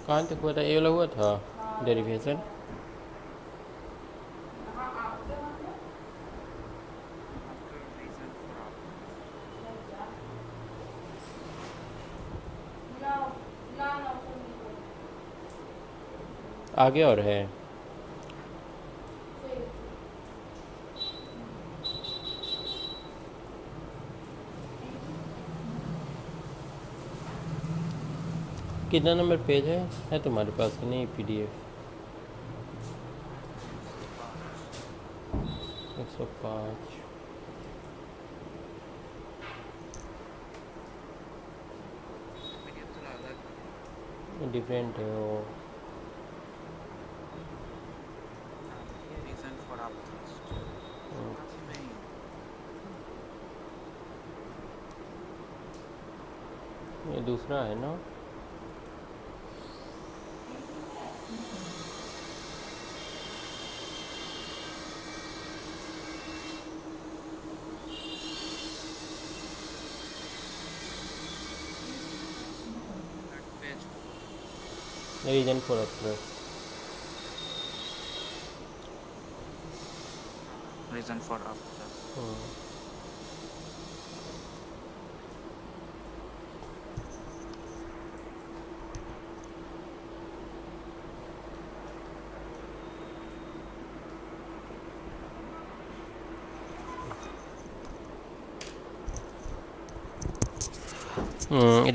कहाँ तक हुआ था, ये वाला हुआ था derivation? After reason for optimist. आगे और है? कितना नंबर पेज है तुम्हारे पास कि नहीं पीडीएफ? 105। 105। पीडीएफ तो अलग है। डिफरेंट है वो। हाँ ये रीजन फॉर ऑप्टिमिस्ट। हाँ तो मैं ही हूँ। ये दूसरा है ना? थर्ड पेज पे। Reason for approach. हाँ रीजन फॉर ऑप्टस।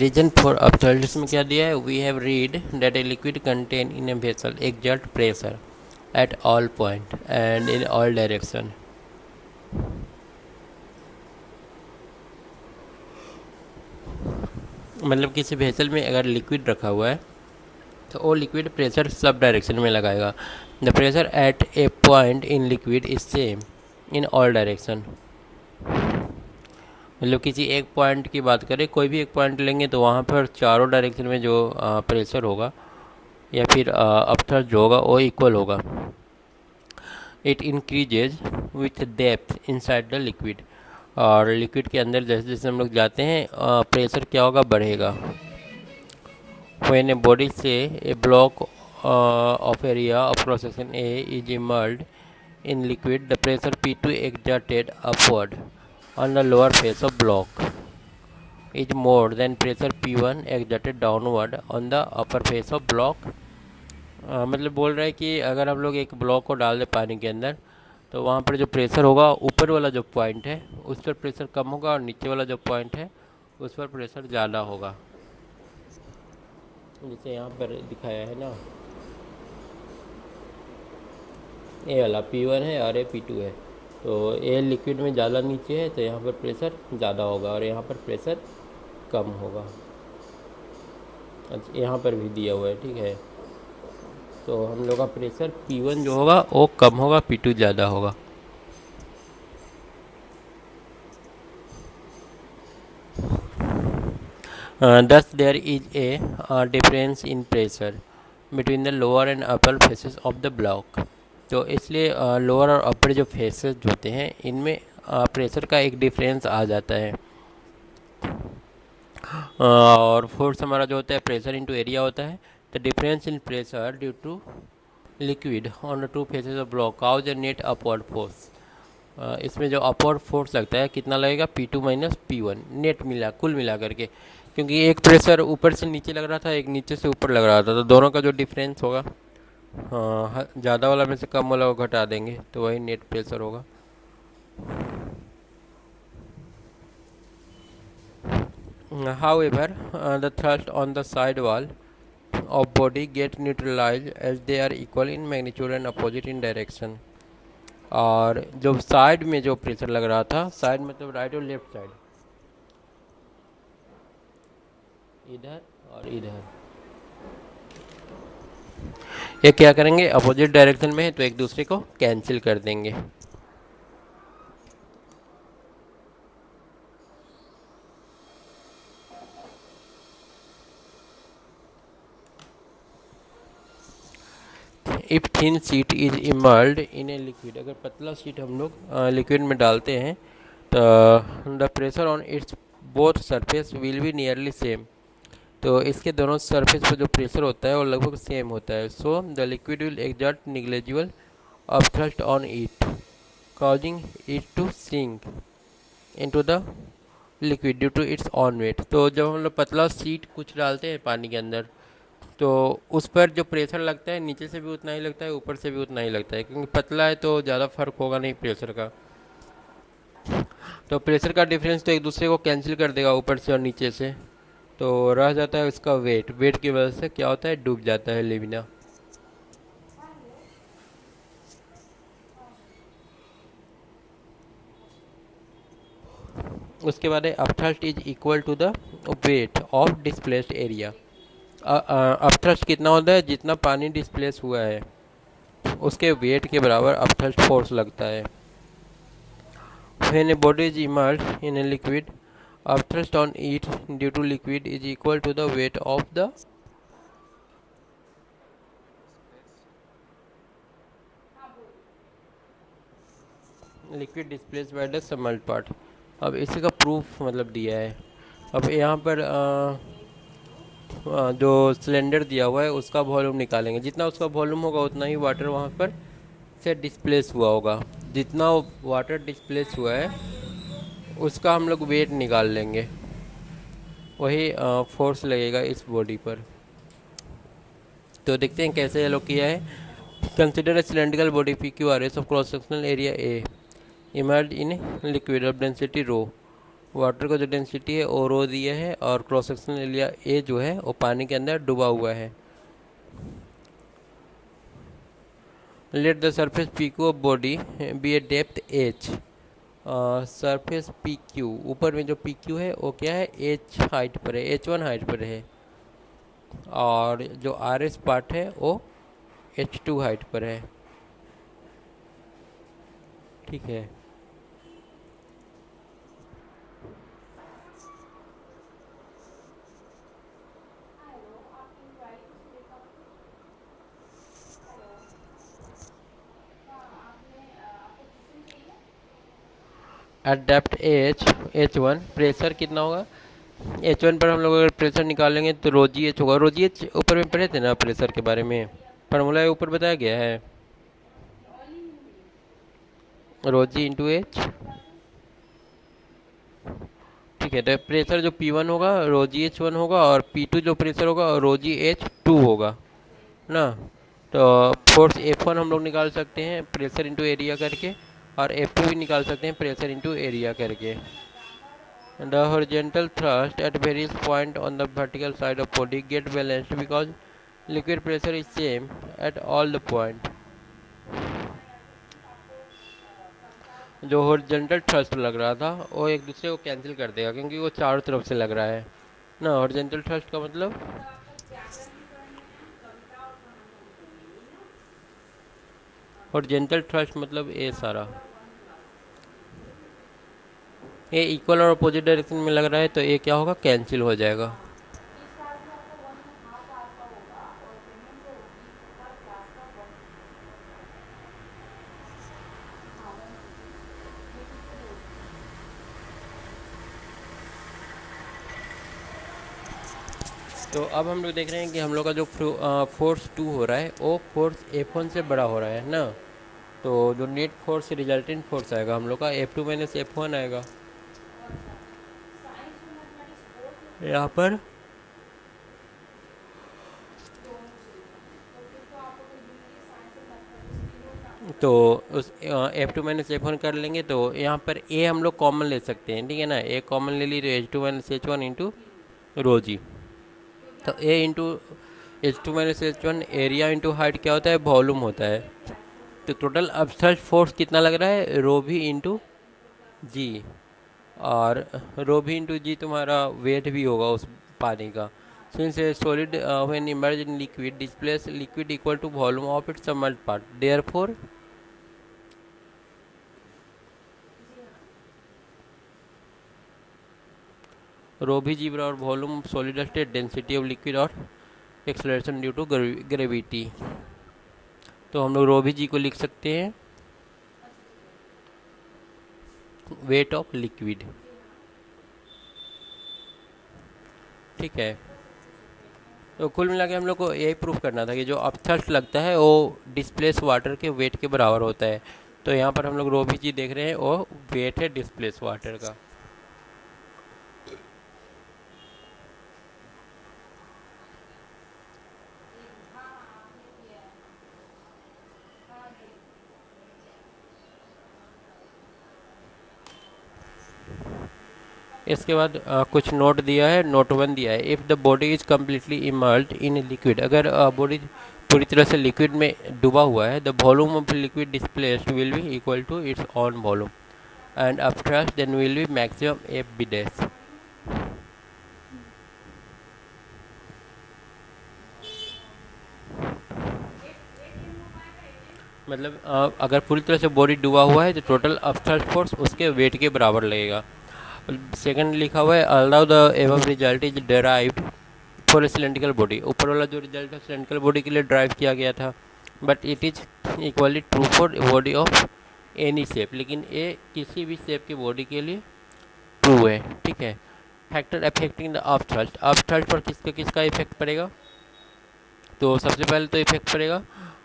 रीजन फॉर अब्सोल्यूट में क्या दिया है? We have read that a liquid contain in a vessel exert pressure at all point and in all direction. मतलब किसी वेसल में अगर लिक्विड रखा हुआ है तो वो लिक्विड प्रेशर सब डायरेक्शन में लगाएगा। The pressure at A point in liquid is same in all direction. मतलब किसी एक पॉइंट की बात करें, कोई भी एक पॉइंट लेंगे तो वहाँ पर चारों डायरेक्शन में जो प्रेशर होगा या फिर अपथर जो होगा वो इक्वल होगा। It increases with depth inside the liquid. और लिक्विड के अंदर जैसे जैसे हम लोग जाते हैं प्रेशर क्या होगा, बढ़ेगा। When a body, say a block of area of cross section A is immersed in liquid, the pressure P2 exerted upward on the lower face of block is more than pressure P1 exerted downward on the upper face of block। मतलब बोल रहा है कि अगर हम लोग एक block को डाल दें पानी के अंदर तो वहाँ पर जो प्रेशर होगा, ऊपर वाला जो पॉइंट है उस पर प्रेशर कम होगा और नीचे वाला जो पॉइंट है उस पर प्रेशर ज़्यादा होगा। जैसे यहाँ पर दिखाया है ना, ए वाला P1 है और ये P2 है। तो ए लिक्विड में ज़्यादा नीचे है तो यहाँ पर प्रेशर ज़्यादा होगा और यहाँ पर प्रेशर कम होगा। अच्छा यहाँ पर भी दिया हुआ है, ठीक है। तो हम लोग का प्रेशर P1 जो होगा वो कम होगा, P2 ज़्यादा होगा। Thus there is a difference in pressure between the lower and upper faces of the block। तो इसलिए लोअर और अपर जो फेसेस होते हैं इनमें प्रेशर का एक डिफरेंस आ जाता है। और फोर्स हमारा जो होता है प्रेशर इनटू एरिया होता है। The difference in pressure due to liquid on the two faces of block cause a net upward force. इसमें जो अपवर्ड फोर्स लगता है कितना लगेगा, P2 माइनस P1 नेट मिला कुल मिला करके। क्योंकि एक प्रेशर ऊपर से नीचे लग रहा था, एक नीचे से ऊपर लग रहा था, तो दोनों का जो डिफरेंस होगा, हाँ ज़्यादा वाला में से कम वाला को घटा देंगे तो वही नेट प्रेशर होगा। However, the thrust on the side wall of body get neutralized as they are equal in magnitude and opposite in direction। और जो साइड में जो प्रेशर लग रहा था, साइड मतलब राइट और लेफ्ट साइड, इधर और इधर, ये क्या करेंगे, अपोजिट डायरेक्शन में है तो एक दूसरे को कैंसिल कर देंगे। If thin sheet is immersed in a liquid, अगर पतला शीट हम लोग लिक्विड में डालते हैं तो the pressure on it's both surface will be nearly same. तो इसके दोनों सरफेस पर जो प्रेशर होता है वो लगभग सेम होता है। So the liquid will exert negligible upthrust on it, causing it to sink into the liquid due to its own weight। तो जब हम लोग पतला सीट कुछ डालते हैं पानी के अंदर, तो उस पर जो प्रेशर लगता है नीचे से भी उतना ही लगता है, ऊपर से भी उतना ही लगता है, क्योंकि पतला है तो ज़्यादा फर्क होगा नहीं प्रेशर का। तो प्रेशर का डिफरेंस तो एक दूसरे को कैंसिल कर देगा ऊपर से और नीचे से, तो रह जाता है उसका वेट। वेट की वजह से क्या होता है, डूब जाता है लेविना। उसके बाद है upthrust is equal to the weight of displaced area. Upthrust कितना होता है, जितना पानी डिस्प्लेस हुआ है उसके वेट के बराबर अपथ्रस्ट फोर्स लगता है। When a body is immersed in a liquid, upthrust on it due to liquid is equal to the weight of the liquid displaced by the submerged part। अब इसी का प्रूफ मतलब दिया है। अब यहाँ पर जो सिलेंडर दिया हुआ है उसका वॉल्यूम निकालेंगे, जितना उसका वॉल्यूम होगा उतना ही वाटर वहाँ पर से डिस्प्लेस हुआ होगा। जितना वाटर डिस्प्लेस हुआ है उसका हम लोग वेट निकाल लेंगे, वही फोर्स लगेगा इस बॉडी पर। तो देखते हैं कैसे ये लोग किया है। Consider a cylindrical body P Q R S of cross sectional area A emerge in liquid of density rho. Water का जो डेंसिटी है वो रो दिया है और क्रॉस सेक्शनल एरिया ए जो है वो पानी के अंदर डूबा हुआ है। Let the surface P Q of body be a depth H. Surface P Q, ऊपर में जो पी क्यू है वो क्या है, एच हाइट पर है, एच वन हाइट पर है, और जो आर एस पार्ट है वो एच टू हाइट पर है। ठीक है। Eight depth H one pressure कितना होगा, एच वन पर हम लोग अगर प्रेशर निकालेंगे तो रोजी एच होगा। रोजी एच ऊपर में पढ़े थे ना प्रेशर के बारे में, फार्मूला ऊपर बताया गया है, रोजी इंटू एच। ठीक है, तो प्रेशर जो पी वन होगा रोजी एच वन होगा, और पी टू जो प्रेशर होगा रोजी एच टू होगा ना। तो फोर्स एफ वन हम लोग निकाल सकते हैं प्रेशर इंटू एरिया करके, और एफ टू भी निकाल सकते हैं प्रेशर इंटू एरिया करके। The horizontal thrust at various point on the vertical side of body get balanced because liquid pressure is same at all the point। जो horizontal thrust लग रहा था वो एक दूसरे को कैंसिल कर देगा, क्योंकि वो चारों तरफ से लग रहा है ना। हॉरिजॉन्टल थ्रस्ट का मतलब हॉरिजॉन्टल थ्रस्ट मतलब ये सारा, ये इक्वल और अपोजिट डायरेक्शन में लग रहा है तो ये क्या होगा, कैंसिल हो जाएगा। तो अब हम लोग देख रहे हैं कि हम लोग का जो फोर्स टू हो रहा है वो फोर्स एफ वन से बड़ा हो रहा है ना। तो जो नेट फोर्स रिजल्टेंट फोर्स आएगा हम लोग का F two minus F one आएगा यहाँ पर। तो उस F two minus F one कर लेंगे, तो यहाँ पर ए हम लोग कॉमन ले सकते हैं, ठीक है ना। ए कॉमन ले ली तो H two minus H one into rho जी। तो A into H two minus H one area into height क्या होता है, वॉल्यूम होता है। तो टोटल अपसर्ज फोर्स कितना लग रहा है, रो भी इंटू जी, और रो भी इंटू जी तुम्हारा वेट भी होगा उस पानी का। Since a solid when emerge in liquid displace liquid equal to volume of its submerged part, therefore rho भी जी बराबर volume solid state density of liquid और एक्सेलरेशन ड्यू टू ग्रेविटी। तो हम लोग रो भी जी को लिख सकते हैं वेट ऑफ लिक्विड। ठीक है। तो कुल मिला के हम लोग को यही प्रूफ करना था कि जो अपथर्स्ट लगता है वो डिस्प्लेस वाटर के वेट के बराबर होता है। तो यहाँ पर हम लोग रो भी जी देख रहे हैं, वो वेट है डिस्प्लेस वाटर का। इसके बाद कुछ नोट दिया है, नोट 1 दिया है, if the body is completely immersed in liquid, अगर बॉडी पूरी तरह से लिक्विड में डूबा हुआ है, the volume of liquid displaced will be equal to its own volume and upthrust then will be maximum F B dash. मतलब अगर पूरी तरह से बॉडी डूबा हुआ है तो टोटल अपथ्रस्ट फोर्स उसके वेट के बराबर लगेगा। सेकंड लिखा हुआ है allow the above result is derived for cylindrical body, ऊपर वाला जो रिजल्ट है सिलेंड्रिकल बॉडी के लिए ड्राइव किया गया था, but it is equally true for body of any shape, लेकिन ये किसी भी शेप की बॉडी के लिए ट्रू है, ठीक है। Factor affecting the upthrust, upthrust पर किसका किसका इफेक्ट पड़ेगा? तो सबसे पहले तो इफेक्ट पड़ेगा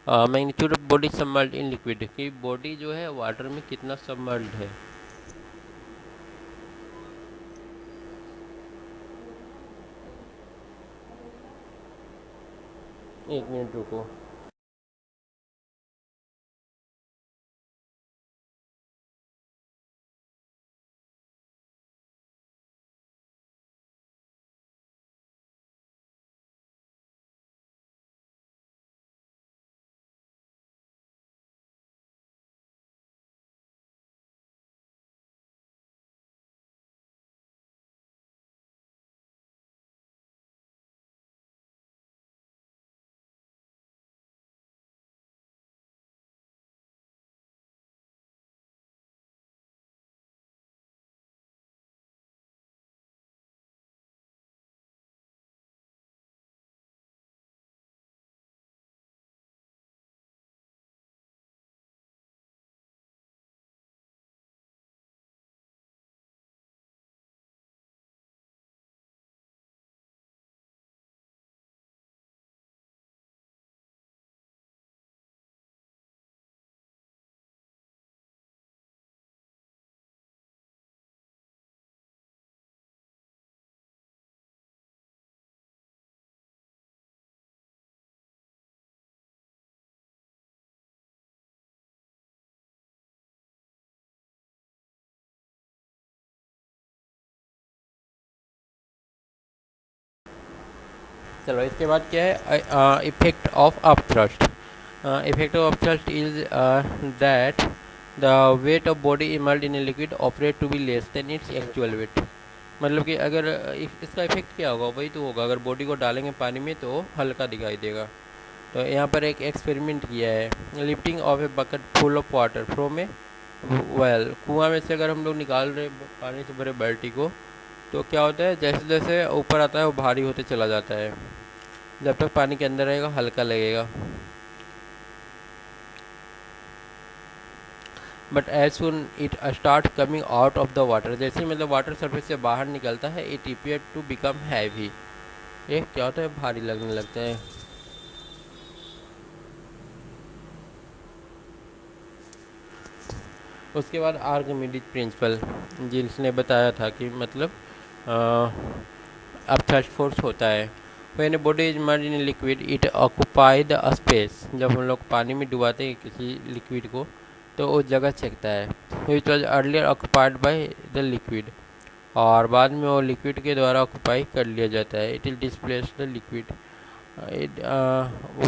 magnitude of body submerged in liquid, कि बॉडी जो है वाटर में कितना सबमर्ज्ड है। एक मिनट रुको। चलो इसके बाद क्या है, effect of upthrust. Effect of upthrust is that the weight of body immersed in a liquid operate to be less than its actual weight. मतलब कि अगर इसका इफेक्ट क्या होगा, वही तो होगा, अगर बॉडी को डालेंगे पानी में तो हल्का दिखाई देगा। तो यहाँ पर एक एक्सपेरिमेंट किया है, lifting of a bucket full of water from A well, कुआं में से अगर हम लोग निकाल रहे पानी से भरे बाल्टी को, तो क्या होता है, जैसे जैसे ऊपर आता है वो भारी होते चला जाता है, जब तक पानी के अंदर रहेगा हल्का लगेगा, but as soon it start coming out of the water, जैसे ही मतलब वाटर सरफेस से बाहर निकलता है, it appear to become heavy, ये क्या होता है, भारी लगने लगता है। उसके बाद आर्किमिडीज प्रिंसिपल, जिसने बताया था कि मतलब अब थ्रस्ट फोर्स होता है। When a body is merge in liquid it occupy the space, जब हम लोग पानी में डुबाते हैं किसी लिक्विड को तो वो जगह छेकता है, which was earlier occupied by the liquid, और बाद में वो लिक्विड के द्वारा ऑक्यूपाई कर लिया जाता है। It is displace the liquid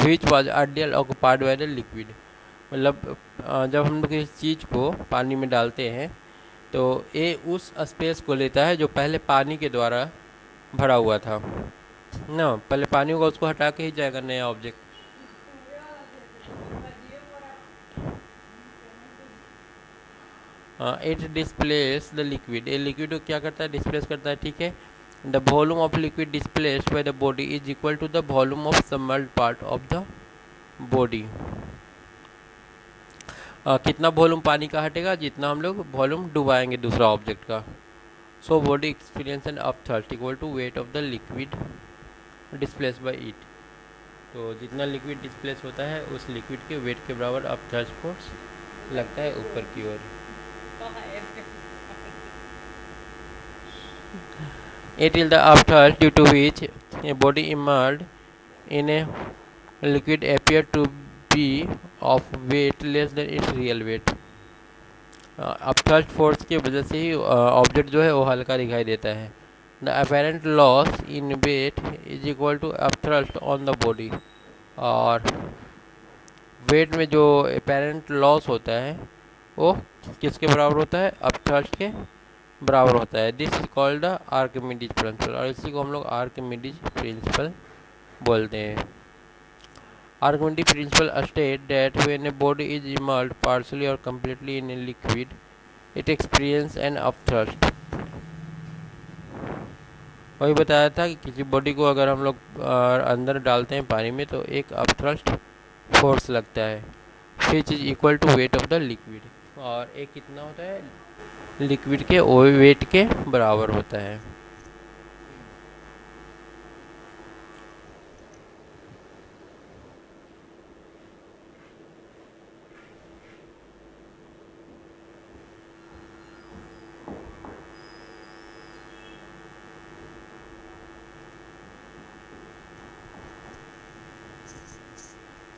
which was earlier occupied by the liquid, मतलब जब हम लोग किसी चीज़ को पानी में डालते हैं तो ये उस स्पेस को लेता है जो पहले पानी के द्वारा भरा हुआ था ना, पहले पानी होगा उसको हटा के ही जाएगा नया object. It displace the liquid, ये लिक्विड को क्या करता है, डिस्प्लेस करता है, ठीक है। The volume of liquid displaced by the body is equal to the volume of submerged part of the body. कितना वॉल्यूम पानी का हटेगा, जितना हम लोग वॉल्यूम डुबाएंगे दूसरा ऑब्जेक्ट का। So body experience and upthrust equal to weight of the liquid displace by it. तो जितना लिक्विड डिस्प्लेस होता है उस लिक्विड के वेट के बराबर अब थ्रस्ट फोर्स लगता है ऊपर की ओर। It is the upthrust due to which a body immersed in a liquid appear to be of weight less than its real weight। Upthrust force की वजह से ही ऑब्जेक्ट जो है वो हल्का दिखाई देता है। The apparent loss in weight is equal to upthrust on the body. और वेट में जो अपेरेंट लॉस होता है वो किसके बराबर होता है? अपथ्रस्ट के बराबर होता है। This is called the Archimedes principal, और इसी को हम लोग आर्किमिडीज प्रिंसिपल बोलते हैं। Archimedes principle states that when a body is immersed partially or completely in a liquid, it experiences an upthrust। वही बताया था कि किसी बॉडी को अगर हम लोग अंदर डालते हैं पानी में तो एक अपथ्रस्ट फोर्स लगता है, which is equal to weight of the liquid. और एक कितना होता है? लिक्विड के वेट के बराबर होता है।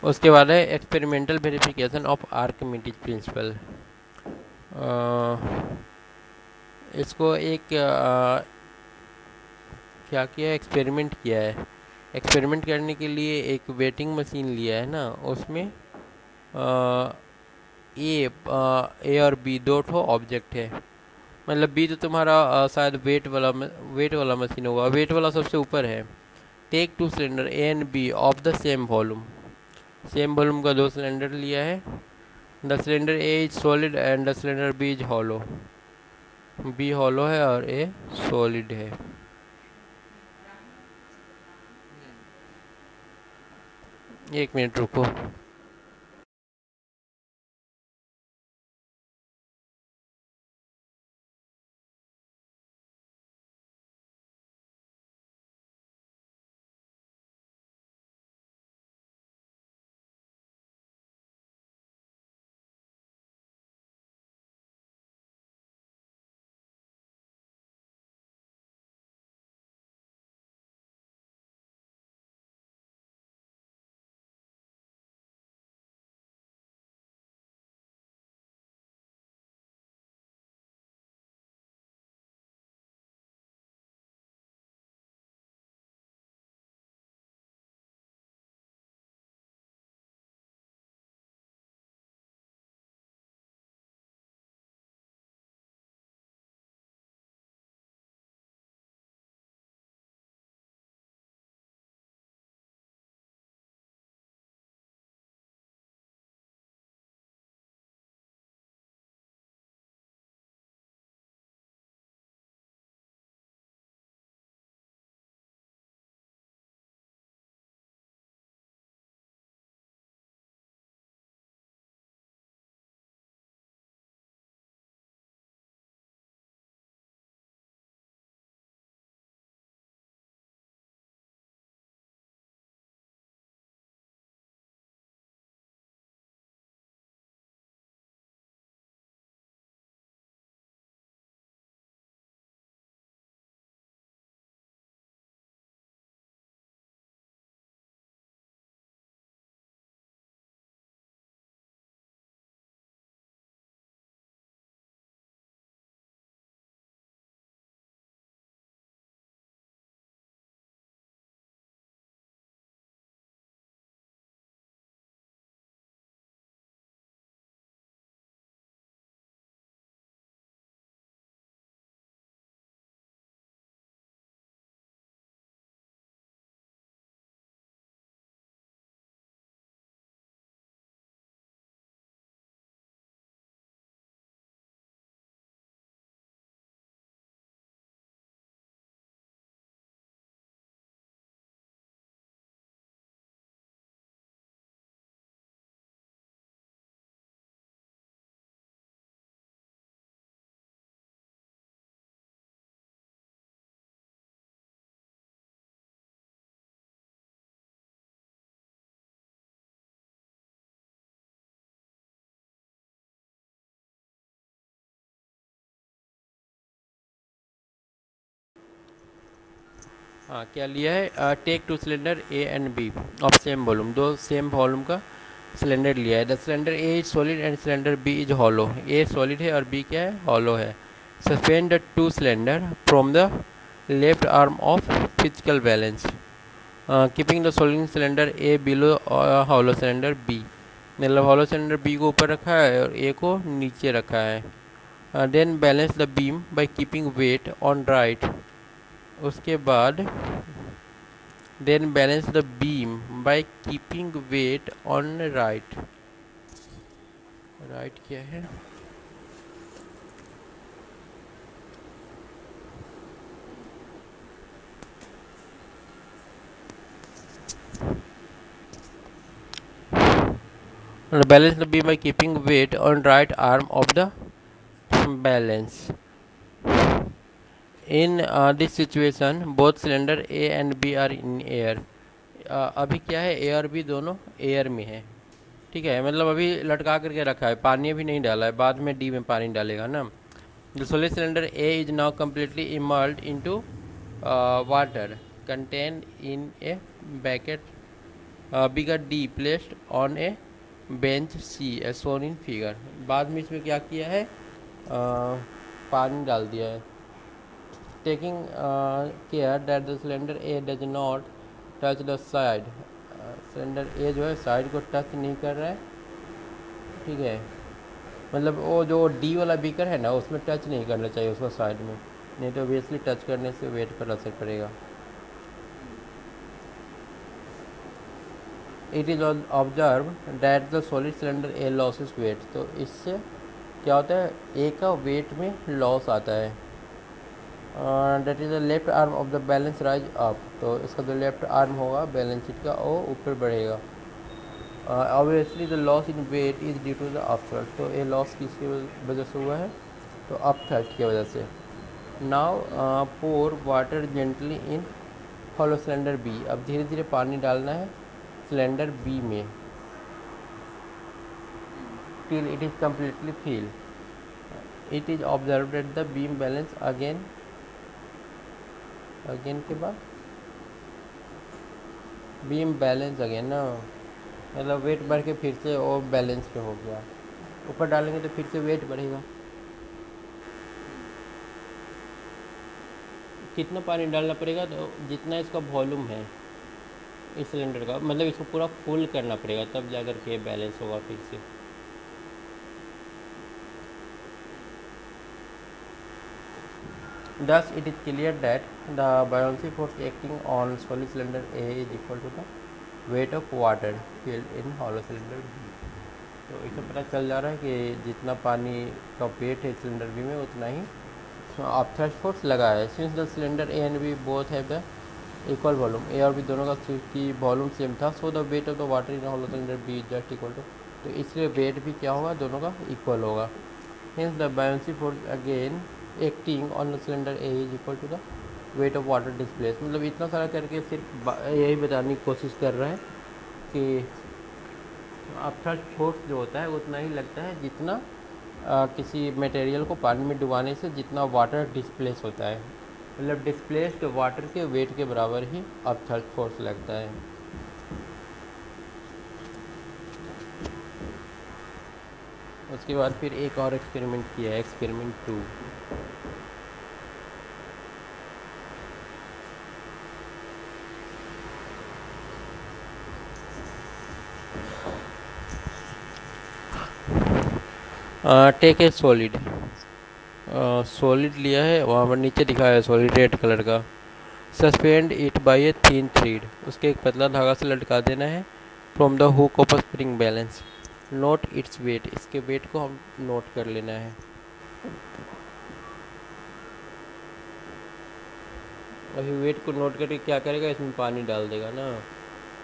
उसके बाद है experimental verification of Archimedes principal. इसको एक क्या किया है? एक्सपेरिमेंट किया है। एक्सपेरिमेंट करने के लिए एक वेटिंग मशीन लिया है ना, उसमें ए और बी दो ठो ऑब्जेक्ट है। मतलब बी तो तुम्हारा शायद वेट वाला मशीन होगा, वेट वाला सबसे ऊपर है। Take two cylinder A and B of the same volume का दो सिलेंडर लिया है। The cylinder A is solid and the cylinder B is hollow. B hollow है और ए सॉलिड है। एक मिनट रुको। हाँ क्या लिया है, take two cylinder A and B of same volume, दो सेम वॉल्यूम का सिलेंडर लिया है। The cylinder A is solid and cylinder B is hollow, A solid है और बी क्या है, हॉलो है। Suspend the two cylinder from the left arm of physical balance, keeping the solid cylinder A below hollow cylinder B, मतलब hollow cylinder B को ऊपर रखा है और ए को नीचे रखा है। Then balance the beam by keeping weight on right, उसके बाद then balance the beam by keeping weight on right, right क्या है, balance the beam by keeping weight on right arm of the balance. In this situation both cylinder A and B are in air, अभी क्या है, ए और B दोनों air में है, ठीक है, मतलब अभी लटका करके रखा है, पानी अभी नहीं डाला है, बाद में डी में पानी डालेगा ना। The solid cylinder A is now completely immersed into water contained in a bucket bigger D placed on a bench C as shown in figure. बाद में इसमें क्या किया है, पानी डाल दिया है। Taking care that the cylinder A does not touch the side, cylinder A जो है साइड को टच नहीं कर रहा है, ठीक है, मतलब वो जो डी वाला बीकर है ना उसमें टच नहीं करना चाहिए उसको साइड में, नहीं तो ऑब्वियसली टच करने से वेट पर असर पड़ेगा। It is observe that the solid cylinder A loses weight, तो इससे क्या होता है, ए का वेट में लॉस आता है। That is the left arm of the balance rise up, तो इसका जो लेफ्ट आर्म होगा बैलेंस शीट का वो ऊपर बढ़ेगा। Obviously the loss in weight is due to the upthrust, तो ये लॉस किसकी वजह से हुआ है, तो अपथ्रस्ट की वजह से। Now pour water gently in hollow cylinder B, अब धीरे धीरे पानी डालना है सिलेंडर बी में till it is completely fill. It is observe that the beam balance again, again के बाद बीम बैलेंस अगेन ना, मतलब वेट बढ़ के फिर से वो बैलेंस पे हो गया, ऊपर डालेंगे तो फिर से वेट बढ़ेगा। कितना पानी डालना पड़ेगा, तो जितना इसका वॉल्यूम है इस सिलेंडर का, मतलब इसको पूरा फुल करना पड़ेगा तब जाकर के बैलेंस होगा फिर से। Thus, it is clear that the buoyancy force acting on solid cylinder A is equal to the weight of water filled in hollow cylinder B. तो इससे पता चल जा रहा है कि जितना पानी का वेट है सिलेंडर बी में उतना ही अपथ्रस्ट फोर्स लगा है। Since the cylinder A and B both have the equal volume, A और बी दोनों का की वॉल्यूम सेम था, so the weight of the water in hollow cylinder B is just equal to, तो इसलिए wait भी क्या होगा, दोनों का इक्वल होगा। Hence the buoyancy force again acting on the cylinder A is equal to the weight of water displace, मतलब इतना सारा करके सिर्फ यही बताने की कोशिश कर रहा है कि अपथ्रस्ट फोर्स जो होता है उतना ही लगता है जितना किसी मटेरियल को पानी में डुबाने से जितना वाटर डिस्प्लेस होता है, मतलब डिस्प्लेस्ड वाटर के वेट के बराबर ही अपथ्रस्ट फोर्स लगता है। उसके बाद फिर एक और एक्सपेरिमेंट किया है, experiment 2। Take a solid, solid लिया है, वहाँ पर नीचे दिखाया है सॉलिड रेड कलर का। Suspend it by a thin thread, उसके एक पतला धागा से लटका देना है। From the hook of a spring balance, note its weight, इसके वेट को हम नोट कर लेना है। अभी वेट को नोट करके क्या करेगा, इसमें पानी डाल देगा ना,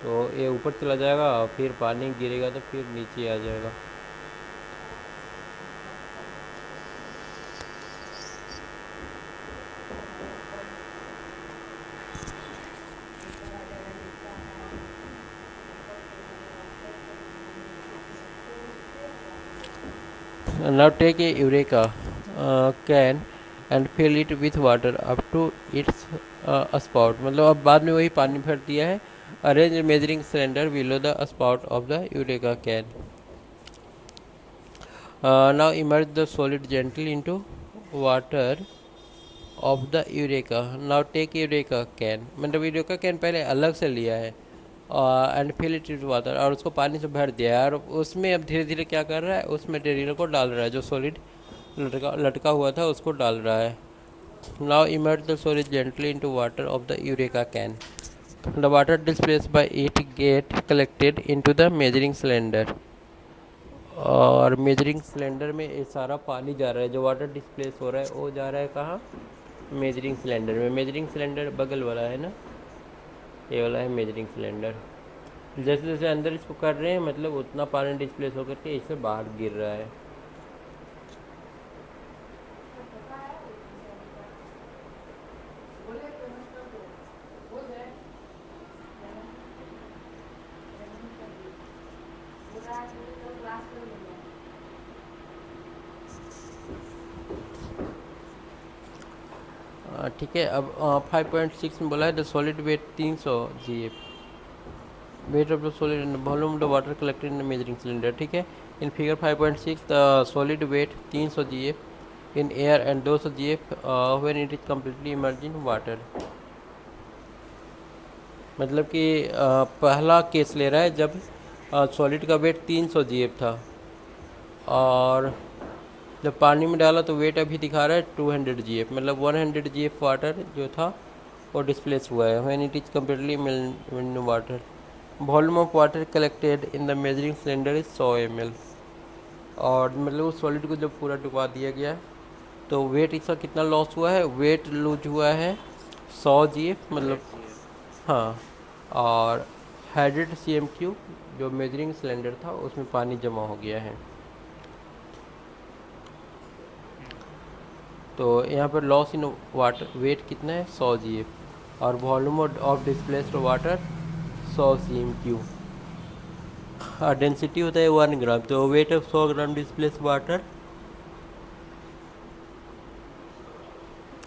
तो ये ऊपर चला जाएगा, फिर पानी गिरेगा तो फिर नीचे आ जाएगा। Now take a eureka can and fill it with water up to its spout, मतलब अब बाद में वही पानी भर दिया है। Arrange measuring cylinder below the spout of the eureka can. Now emerge the solid gently into water of the eureka. Now take eureka can, मतलब यूरेका कैन पहले अलग से लिया है and fill it with water, और उसको पानी से भर दिया है, और उसमें अब धीरे धीरे क्या कर रहा है, उस मटेरियल को डाल रहा है, जो सॉलिड लटका लटका हुआ था उसको डाल रहा है। Now emerge the solid gently into water of the eureka can. The water displaced bye it get collected into the measuring cylinder, और मेजरिंग सिलेंडर में ये सारा पानी जा रहा है, जो वाटर डिस्प्लेस हो रहा है वो जा रहा है कहाँ, मेजरिंग सिलेंडर में। मेजरिंग सिलेंडर बगल वाला है ना, ये वाला है मेजरिंग सिलेंडर। जैसे जैसे अंदर इसको कर रहे हैं, मतलब उतना पानी डिस्प्लेस होकर के इससे बाहर गिर रहा है। ठीक है, अब 5.6 में बोला है the solid weight 300 g, weight of the solid and volume of the water collected in the measuring cylinder. ठीक है, in figure 5.6 the solid weight 300 g F in air and 200 g F when it is completely emerge in water. मतलब कि पहला case ले रहा है जब solid का वेट 300 जी एफ था, और जब पानी में डाला तो वेट अभी दिखा रहा है 200 जी एफ, मतलब 100 जी एफ वाटर जो था वो डिस्प्लेस हुआ है when it is completely in water. Volume of water collected in the measuring cylinder is 100 ml, और मतलब उस सॉलिड को जब पूरा डुबा दिया गया तो वेट इसका कितना लॉस हुआ है, वेट लूज हुआ है 100 जी एफ, मतलब हाँ, और 100 cm3 जो मेजरिंग सिलेंडर था उसमें पानी जमा हो गया है। तो यहाँ पर लॉस इन वाटर वेट कितना है 100 जी एफ, और volume of displaced water 100 cm3, density होता है 1 ग्राम, तो weight of 100 gram displace water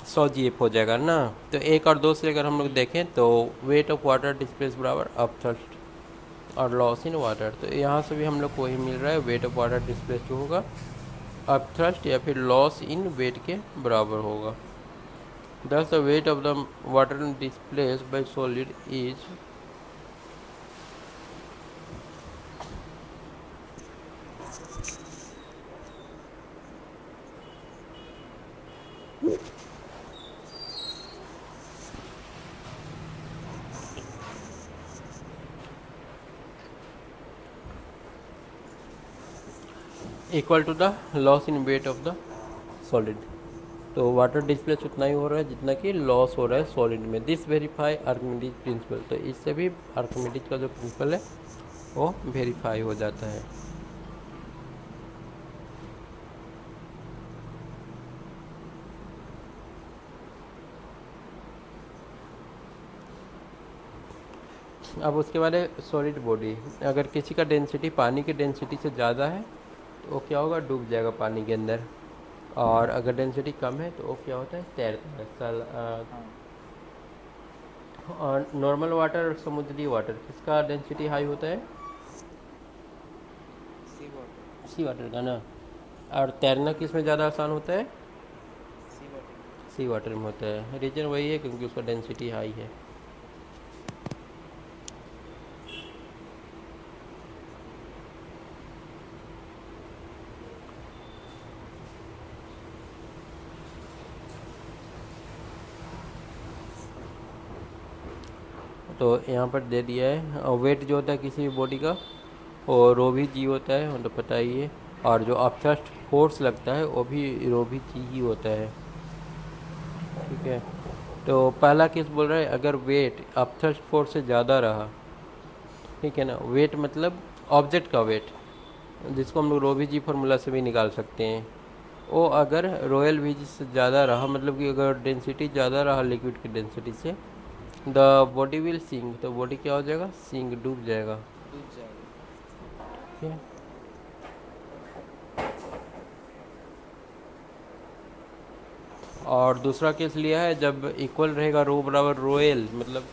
100 g F हो जाएगा ना। तो 1 और 2 से अगर हम लोग देखें तो वेट ऑफ वाटर डिस्प्लेस बराबर अप थ्रस्ट और लॉस इन वाटर, तो यहाँ से भी हम लोग को ही मिल रहा है वेट ऑफ वाटर डिस्प्लेस जो होगा अप थ्रस्ट या फिर लॉस इन वेट के बराबर होगा। Thus, the weight of the water displaced by solid is equal to the loss in weight of the solid। तो वाटर डिस्प्लेस उतना ही हो रहा है जितना कि लॉस हो रहा है सॉलिड में। दिस वेरीफाई आर्किमिडीज प्रिंसिपल, तो इससे भी आर्किमिडीज का जो प्रिंसिपल है वो वेरीफाई हो जाता है। अब उसके बाद है सॉलिड बॉडी। अगर किसी का डेंसिटी पानी की डेंसिटी से ज़्यादा है तो वो क्या होगा, डूब जाएगा पानी के अंदर, और अगर डेंसिटी कम है तो वो क्या होता है, तैरता है। और नॉर्मल वाटर और समुद्री वाटर किसका डेंसिटी हाई होता है, सी वाटर। सी वाटर का ना। और तैरना किस में ज़्यादा आसान होता है, सी वाटर। सी वाटर में होता है। रीज़न वही है क्योंकि उसका डेंसिटी हाई है। तो यहाँ पर दे दिया है, और वेट जो होता है किसी भी बॉडी का वो रो भी जी होता है, मतलब पता ही है। और जो अपथ्रस्ट फोर्स लगता है वो भी रो भी जी ही होता है। ठीक है, तो पहला केस बोल रहा है अगर वेट अपथ्रस्ट फोर्स से ज़्यादा रहा, ठीक है ना, वेट मतलब ऑब्जेक्ट का वेट, जिसको हम लोग रो भी जी फार्मूला से भी निकाल सकते हैं, वो अगर रॉयल वी जी से ज़्यादा रहा, मतलब कि अगर डेंसिटी ज़्यादा रहा लिक्विड की डेंसिटी से, द बॉडी विल सिंक, तो बॉडी क्या हो जाएगा, सिंक, डूब जाएगा। डूब जाएगा। ठीक है, और दूसरा केस लिया है जब इक्वल रहेगा रो बराबर रो एल, मतलब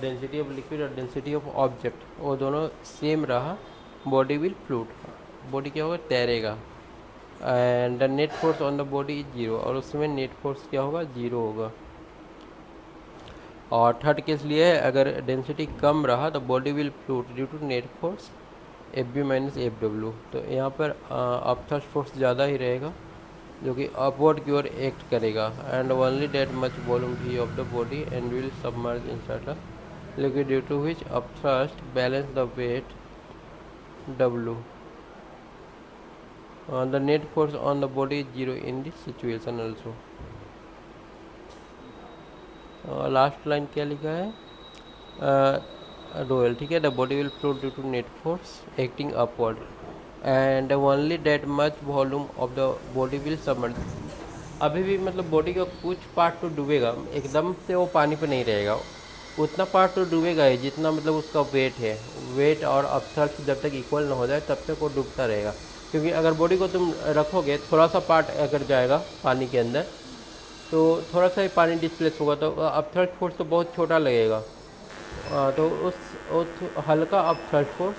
डेंसिटी ऑफ लिक्विड और डेंसिटी ऑफ ऑब्जेक्ट वो दोनों सेम रहा, बॉडी विल फ्लूट, बॉडी क्या होगा, तैरेगा। And the net force on the body is zero, और उसमें नेट फोर्स क्या होगा, जीरो होगा। और थर्ड केस लिए है अगर डेंसिटी कम रहा तो body will float due to net force F B minus F W. तो यहाँ पर अपथ्रस्ट फोर्स ज़्यादा ही रहेगा जो कि अपवर्ड की ओर एक्ट करेगा। And only that much volume भी of the body and will submerge inside the liquid due to which upthrust balance the weight W. The net force on the body is zero in this situation also. Last line क्या लिखा है, रोयल, ठीक है, the body will float due to net force acting upward and only that much volume of the body will submerge. अभी भी मतलब body का कुछ पार्ट तो डूबेगा, एकदम से वो पानी पे नहीं रहेगा, उतना पार्ट तो डूबेगा ही जितना मतलब उसका वेट है। वेट और अपथ्रस्ट जब तक इक्वल ना हो जाए तब तक वो डूबता रहेगा, क्योंकि अगर बॉडी को तुम रखोगे थोड़ा सा पार्ट अगर जाएगा पानी के अंदर तो थोड़ा सा ही पानी डिस्प्लेस होगा, तो अपथ्रस्ट फोर्स तो बहुत छोटा लगेगा। तो उस हल्का अपथ्रस्ट फोर्स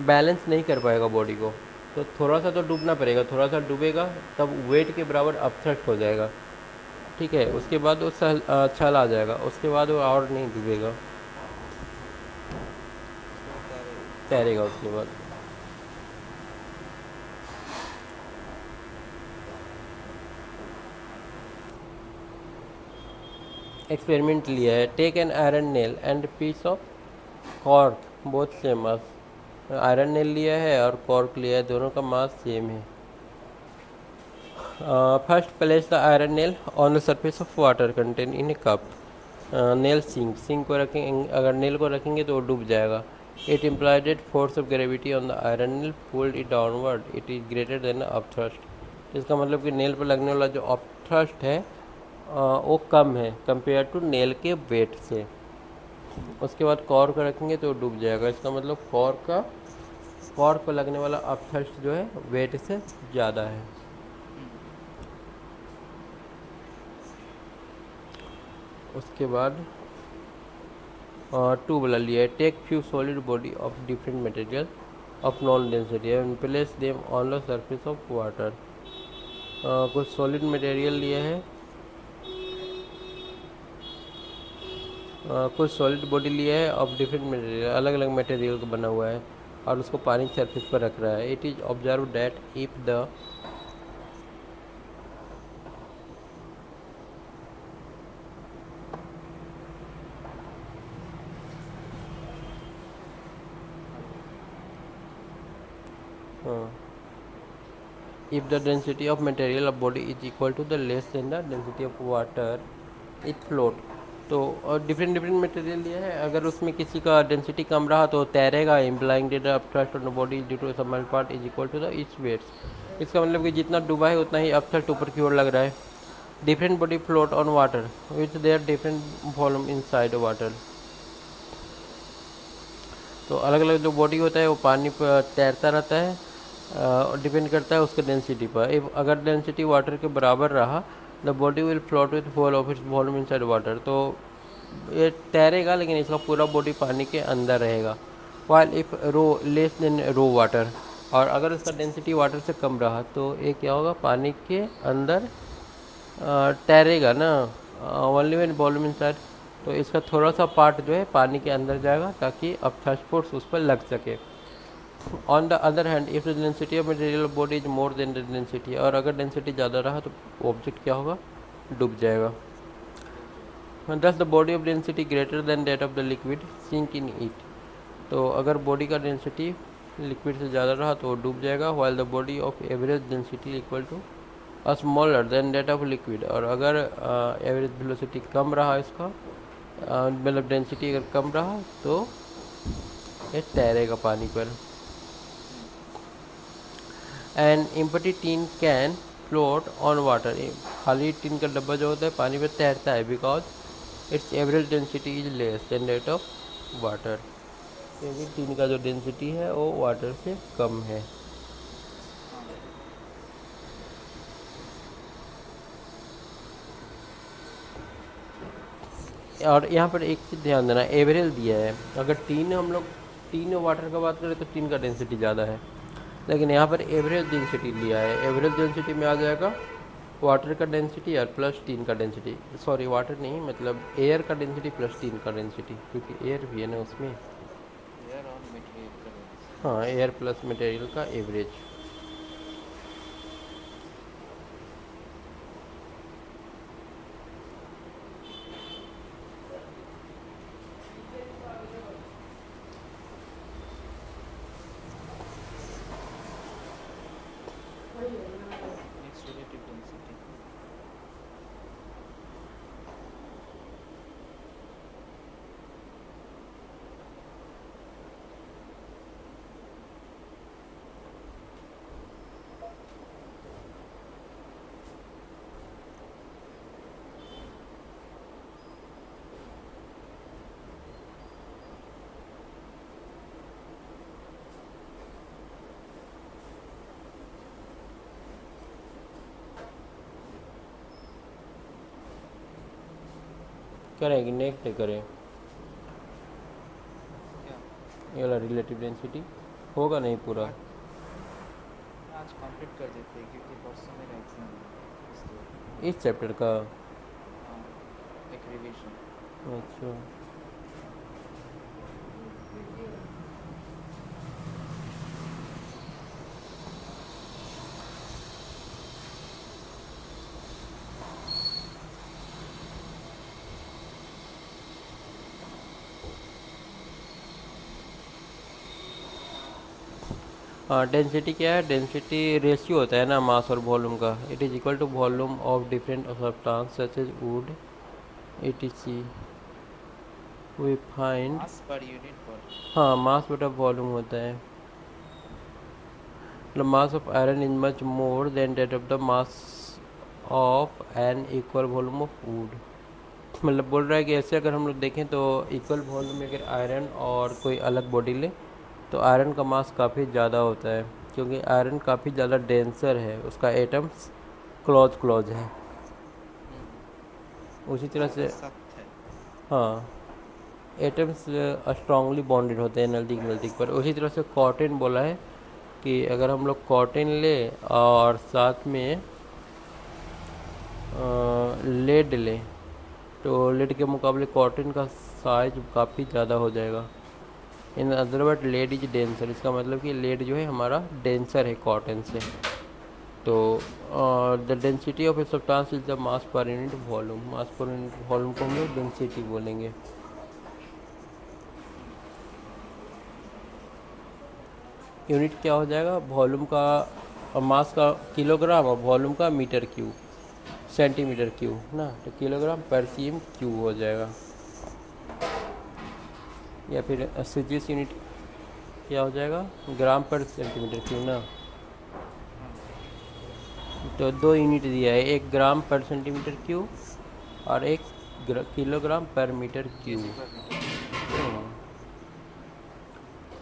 बैलेंस नहीं कर पाएगा बॉडी को, तो थोड़ा सा तो डूबना पड़ेगा, थोड़ा सा डूबेगा तब वेट के बराबर अपथ्रस्ट हो जाएगा, ठीक है। उसके बाद वो छल आ जाएगा, उसके बाद वो और नहीं डूबेगा, उसके बाद तैरेगा। तैरेगा उसके बाद। एक्सपेरिमेंट लिया है, take an iron nail and piece of cork both same mass. Iron nail लिया है और कॉर्क लिया है, दोनों का मास सेम है। First place the iron nail on the surface of water contain in a cup. Nail sink को रखेंगे, अगर नेल को रखेंगे तो वो डूब जाएगा। It implied force of gravity on the iron nail pulled it downward, it is greater than upthrust. इसका मतलब कि नेल पर लगने वाला जो अपथ्रस्ट है वो कम है कंपेयर टू नेल के वेट से। उसके बाद कॉर्क रखेंगे तो डूब जाएगा, इसका मतलब कॉर्क पर लगने वाला अपथ्रस्ट जो है वेट से ज़्यादा है। उसके बाद टू वाला लिया है, take few solid body of different material of known density and place them on the surface of water. कुछ सॉलिड मटेरियल लिया है, कुछ सॉलिड बॉडी लिया है ऑफ डिफरेंट मटेरियल, अलग अलग मटेरियल का बना हुआ है और उसको पानी की सरफेस पर रख रहा है। It is observe that if the if the density of material of body is equal to the less than the density of water it float। तो डिफरेंट डिफरेंट मटेरियल लिया है, अगर उसमें किसी का डेंसिटी कम रहा तो तैरेगा, implying that the upthrust on the body due to some part is equal to the its weights. इसका मतलब कि जितना डूबा है उतना ही अपथ्रस्ट ऊपर की ओर लग रहा है। Different body float on water which their different volume inside water. तो अलग अलग जो बॉडी होता है वो पानी पर तैरता रहता है, डिपेंड करता है उसके डेंसिटी पर। इफ अगर डेंसिटी वाटर के बराबर रहा the body will float with whole of its volume inside water. तो ये तैरेगा लेकिन इसका पूरा बॉडी पानी के अंदर रहेगा। While if rho less than rho water, और अगर उसका डेंसिटी वाटर से कम रहा तो ये क्या होगा, पानी के अंदर तैरेगा ना, ओनली व्हेन वॉल्यूम इनसाइड। तो इसका थोड़ा सा पार्ट जो है पानी के अंदर जाएगा ताकि अपथ्रस्ट फोर्स उस पर लग सके। On the other hand if the density of material of body is more than the density, और अगर डेंसिटी ज़्यादा रहा तो ऑब्जेक्ट क्या होगा, डूब जाएगा। Thus the body of density greater than that of the liquid sink in it. तो अगर बॉडी का डेंसिटी लिक्विड से ज़्यादा रहा तो वो डूब जाएगा। While the body of average density equal to smaller than that of liquid, और अगर एवरेज वेलोसिटी कम रहा इसका, मतलब डेंसिटी अगर कम रहा तो ये तैरेगा पानी पर। And empty tin can float on water. खाली टीन का डब्बा जो होता है पानी पर तैरता है because it's average density is less then that of water, क्योंकि टीन का जो डेंसिटी है वो वाटर से कम है। और यहाँ पर एक चीज़ ध्यान देना, एवरेज दिया है। अगर हम लोग तीन वाटर का बात करें तो तीन का डेंसिटी ज़्यादा है, लेकिन यहाँ पर एवरेज डेंसिटी लिया है। एवरेज डेंसिटी में आ जाएगा वाटर का डेंसिटी और प्लस तीन का डेंसिटी, सॉरी वाटर नहीं मतलब एयर का डेंसिटी प्लस तीन का डेंसिटी, क्योंकि एयर भी है ना उसमें। एयर और मटेरियल का डेंसिटी। हाँ, एयर प्लस मटेरियल का एवरेज। Next relative density. करेंगे नेक्स्ट करें, क्या? ये वाला रिलेटिव डेंसिटी होगा नहीं पूरा। आज आज कंप्लीट कर देते हैं क्योंकि परसों मेरा एग्जाम है इसलिए। इस चैप्टर का? हाँ, एक रिवीजन। अच्छा। हाँ, डेंसिटी क्या है? डेंसिटी रेशियो होता है ना मास और वॉल्यूम का। It is equal to volume of different substance such as wood etc we find. Mass per unit volume. हाँ, मास बटा वॉल्यूम होता है। The mass of iron is much more than that of the mass of an equal volume of wood। मतलब बोल रहा है कि ऐसे अगर हम लोग देखें तो इक्वल वॉल्यूम में अगर आयरन और कोई अलग बॉडी ले तो आयरन का मास काफ़ी ज़्यादा होता है, क्योंकि आयरन काफ़ी ज़्यादा डेंसर है, उसका एटम्स क्लोज क्लोज है। उसी तरह ज़्यादा से सख्त है। हाँ, एटम्स स्ट्रांगली बॉन्डेड होते हैं नज़दीक नज़दीक पर। उसी तरह से कॉटन बोला है कि अगर हम लोग कॉटन ले और साथ में लेड लें तो लेड के मुकाबले कॉटन का साइज काफ़ी ज़्यादा हो जाएगा। In other word lead is denser, इसका मतलब कि लेड जो है हमारा डेंसर है कॉटन से। तो the density of a substance is the mass per unit volume. Mass per unit volume को हम लोग डेंसिटी बोलेंगे। यूनिट क्या हो जाएगा? वॉल्यूम का मास का किलोग्राम और वॉल्यूम का मीटर क्यूब सेंटीमीटर क्यूब ना, तो किलोग्राम पर सीएम क्यूब हो जाएगा। या फिर सीजीएस यूनिट क्या हो जाएगा? ग्राम पर सेंटीमीटर क्यूब ना। हाँ, तो दो यूनिट दिया है, एक ग्राम पर सेंटीमीटर क्यूब और एक किलोग्राम पर मीटर केजी क्यूब। पर मीटर क्यूब।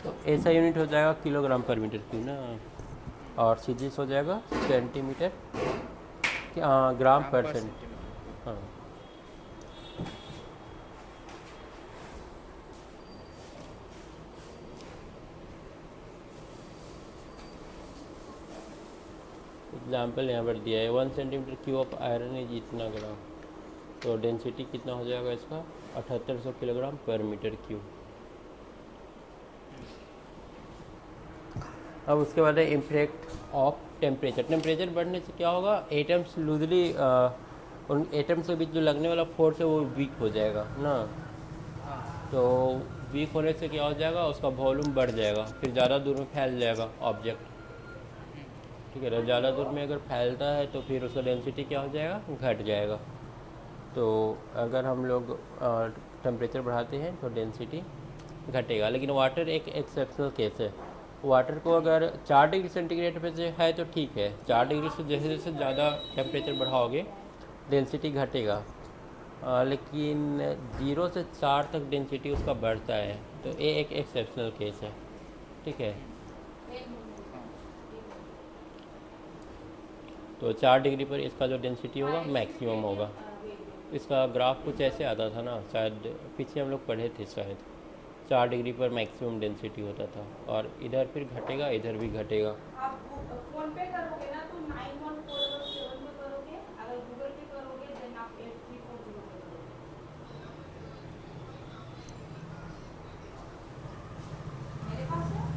तो ऐसा यूनिट हो जाएगा किलोग्राम पर मीटर क्यूब ना, और सीजीएस हो जाएगा सेंटीमीटर ग्राम ग्राम पर पर सेंट। Centimetre cube. हाँ, एग्जाम्पल यहाँ पर दिया है 1 centimetre cube of iron is इतना ग्राम। तो डेंसिटी कितना हो जाएगा इसका? 7800 किलोग्राम पर मीटर क्यूब। अब उसके बाद है इम्पैक्ट ऑफ टेम्परेचर। टेम्परेचर बढ़ने से क्या होगा? एटम्स लूजली उन एटम्स के बीच जो लगने वाला फोर्स है वो वीक हो जाएगा ना। हाँ। तो वीक होने से क्या हो जाएगा? उसका वॉल्यूम बढ़ जाएगा, फिर ज़्यादा दूर में फैल जाएगा ऑब्जेक्ट। ठीक है ना, ज़्यादा दूर में अगर फैलता है तो फिर उसका डेंसिटी क्या हो जाएगा? घट जाएगा। तो अगर हम लोग टेम्परेचर बढ़ाते हैं तो डेंसिटी घटेगा। लेकिन वाटर एक एक्सेप्शनल केस है। वाटर को अगर 4 डिग्री सेंटीग्रेड पे से है तो ठीक है, 4 डिग्री से जैसे जैसे ज़्यादा टेम्परेचर बढ़ाओगे डेंसिटी घटेगा। लेकिन 0 से 4 तक डेंसिटी उसका बढ़ता है, तो ये एक एक्सेप्शनल केस है। ठीक है, हाँ। तो 4 डिग्री पर इसका जो डेंसिटी होगा मैक्सिमम होगा। इसका ग्राफ कुछ ऐसे आता था ना, शायद पीछे हम लोग पढ़े थे शायद। 4 डिग्री पर मैक्सिमम डेंसिटी होता था, और इधर फिर घटेगा, इधर भी घटेगा। आप फोन पे करोगे ना तो 9147 पे करोगे, अगर गूगल पे करोगे देन आप 8340 पे करोगे। मेरे पास है।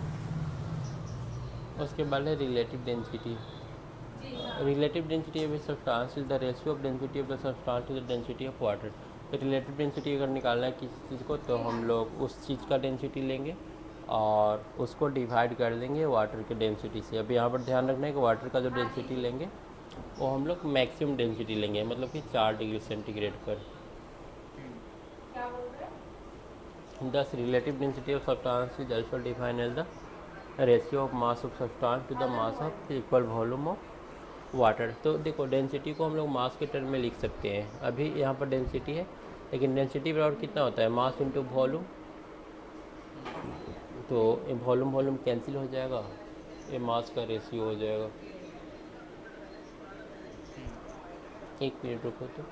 उसके बाद है रिलेटिव डेंसिटी। जी हाँ। Relative density of substance is the ratio of density of the substance to the density of water. तो रिलेटिव डेंसिटी अगर निकालना है किसी चीज़ को, तो हम लोग उस चीज़ का डेंसिटी लेंगे और उसको डिवाइड कर देंगे वाटर के डेंसिटी से। अब यहाँ पर ध्यान रखना है कि वाटर का जो डेंसिटी लेंगे वो हम लोग मैक्सिमम डेंसिटी लेंगे, मतलब कि 4 डिग्री सेंटीग्रेड पर। हम्म। क्या बोल रहे हैं? Thus, relative density of substance is also defined as the ratio of mass of substance to the mass of equal volume of water। तो देखो, डेंसिटी को हम लोग मास के टर्म में लिख सकते हैं। अभी यहाँ पर डेंसिटी है, लेकिन डेंसिटी बराबर कितना होता है, मास इंटू वॉल्यूम। हम्म। तो वॉल्यूम वॉल्यूम कैंसिल हो जाएगा, ये मास का रेशियो हो जाएगा। हम्म। 1 मिनट रुको तो।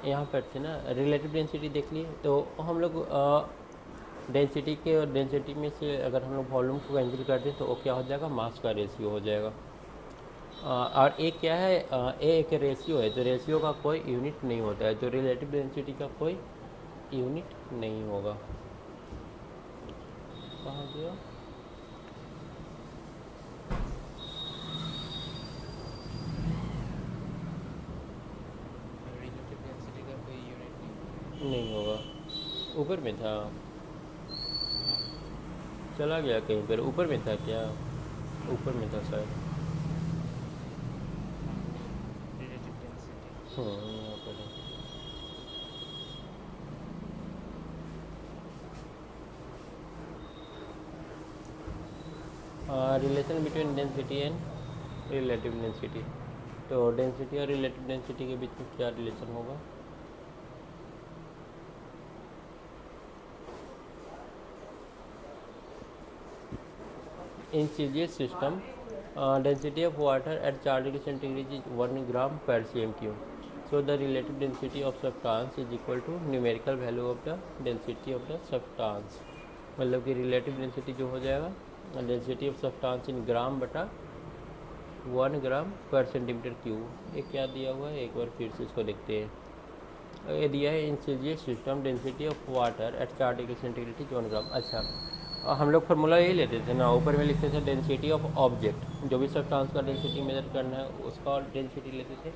यहाँ पर थे ना, रिलेटिव डेंसिटी देख लिए, तो हम लोग डेंसिटी के और डेंसिटी में से अगर हम लोग वॉल्यूम को कैंसिल कर दें तो वो क्या हो जाएगा, मास का रेशियो हो जाएगा। और एक क्या है, एक रेशियो है, जो रेशियो का कोई यूनिट नहीं होता है, जो रिलेटिव डेंसिटी का कोई यूनिट नहीं होगा। कहाँ गया? रिलेटिव डेंसिटी का कोई यूनिट नहीं। नहीं होगा, ऊपर में था, हाँ। चला गया कहीं पर, ऊपर में था क्या, हाँ। ऊपर में था शायद। हाँ। Relative density. यहाँ पर है। Relation between density and relative density. तो डेंसिटी और रिलेटिव डेंसिटी के बीच में क्या रिलेशन होगा, in CGS system density of water at 4 degree centigrade is 1 ग्राम/cm³। So the relative density of substance is equal to numerical value of the density of the substance. मतलब कि relative density जो हो जाएगा, density of substance in gram बटा 1 ग्राम/cm³। ये क्या दिया हुआ है, एक बार फिर से इसको देखते हैं। ये दिया है, in CGS system density of water at 4 degree centigrade is 1 gram. अच्छा, हम लोग फार्मूला यही लेते थे ना, ऊपर में लिखते थे डेंसिटी ऑफ ऑब्जेक्ट, जो भी सब्सटेंस का डेंसिटी मेजर करना है उसका डेंसिटी लेते थे,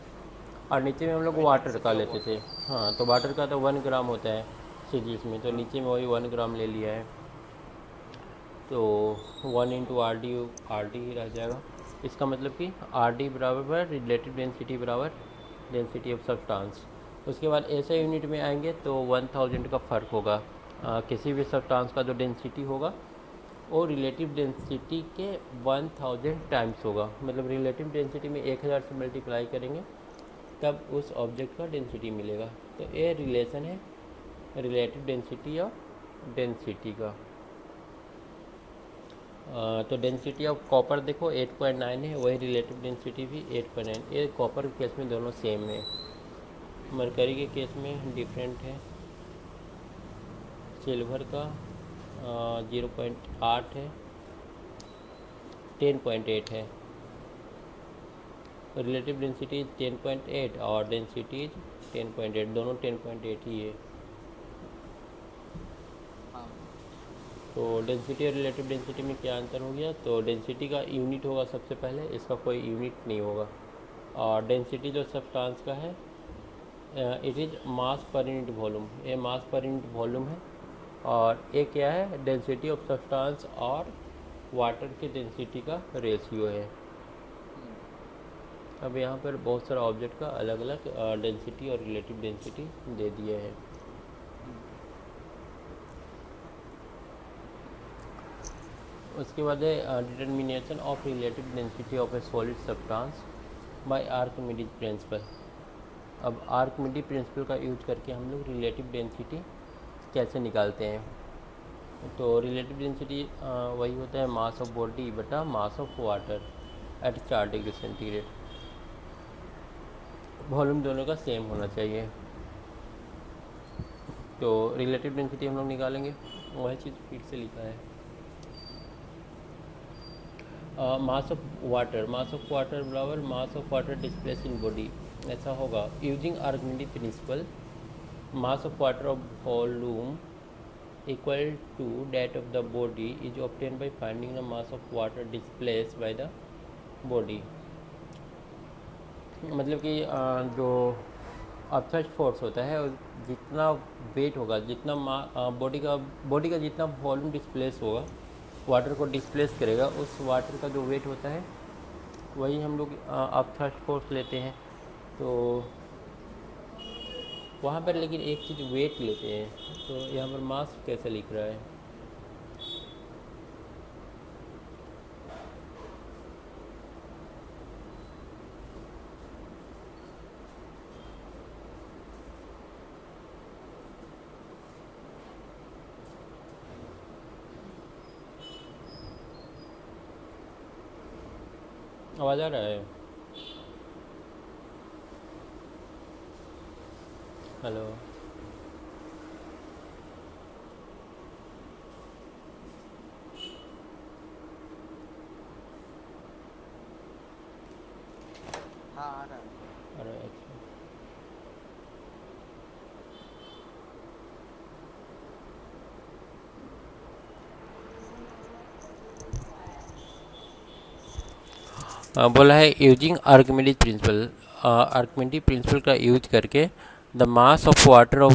और नीचे में हम लोग वही वाटर का डेंसिटी ऑफ लेते थे। वाटर। हाँ, तो वाटर का तो 1 ग्राम होता है सीजीएस में, तो हाँ। नीचे में वही 1 ग्राम ले लिया है। तो 1 × RD ही रह जाएगा। इसका मतलब कि RD बराबर रिलेटिव डेंसिटी बराबर डेंसिटी ऑफ सब्सटेंस। उसके बाद ऐसे यूनिट में आएंगे तो 1000 का फ़र्क होगा। किसी भी सब्सटेंस का जो डेंसिटी होगा वो रिलेटिव डेंसिटी के 1000 टाइम्स होगा। मतलब रिलेटिव डेंसिटी में 1000 से मल्टीप्लाई करेंगे तब उस ऑब्जेक्ट का डेंसिटी मिलेगा। तो ये रिलेशन है रिलेटिव डेंसिटी और डेंसिटी का। तो डेंसिटी ऑफ कॉपर देखो 8.9 है, वही रिलेटिव डेंसिटी भी 8.9। ये कॉपर के केस में दोनों सेम है, मरकरी के केस में डिफरेंट है। सिल्वर का 0.8 है, 10.8 है। रिलेटिव डेंसिटी 10.8 और डेंसिटी 10.8, दोनों 10.8 ही है। हाँ तो डेंसिटी और रिलेटिव डेंसिटी में क्या अंतर हो गया? तो डेंसिटी का यूनिट होगा सबसे पहले, इसका कोई यूनिट नहीं होगा। और डेंसिटी जो सब्सटेंस का है it is mass per unit volume, ये मास पर यूनिट वॉल्यूम है। और ये क्या है? डेंसिटी ऑफ सब्सटेंस और वाटर की डेंसिटी का रेशियो है। अब यहाँ पर बहुत सारा ऑब्जेक्ट का अलग अलग डेंसिटी और रिलेटिव डेंसिटी दे दिए हैं। उसके बाद है determination of relative density of A solid substance by Archimedes principal. अब आर्किमिडीज प्रिंसिपल का यूज करके हम लोग रिलेटिव डेंसिटी कैसे निकालते हैं? तो रिलेटिव डेंसिटी वही होता है मास ऑफ बॉडी बटा मास of water at 4 degree centigrade. Volume दोनों का सेम होना चाहिए। तो रिलेटिव डेंसिटी हम लोग निकालेंगे, वही चीज़ फिर से लिखा है। मास ऑफ वाटर बराबर मास of water displace in body, ऐसा होगा। Using Archimedes principal, mass of water of volume equal to that of the body is obtained by finding the mass of water displaced by the body। मतलब कि जो upthrust force होता है जितना wait होगा, जितना बॉडी का जितना वॉल्यूम डिस्प्लेस होगा, वाटर को डिस्प्लेस करेगा, उस वाटर का जो वेट होता है वही हम लोग अपथ्रस्ट फोर्स लेते हैं। तो वहाँ पर लेकिन एक चीज़ वेट लेते हैं, तो यहाँ पर मास कैसे लिख रहा है? आवाज़ आ रहा है? हेलो? हाँ आ रहा है। अरे अच्छा। बोला है using Archimedes principle, Archimedes principle का यूज करके the mass of water of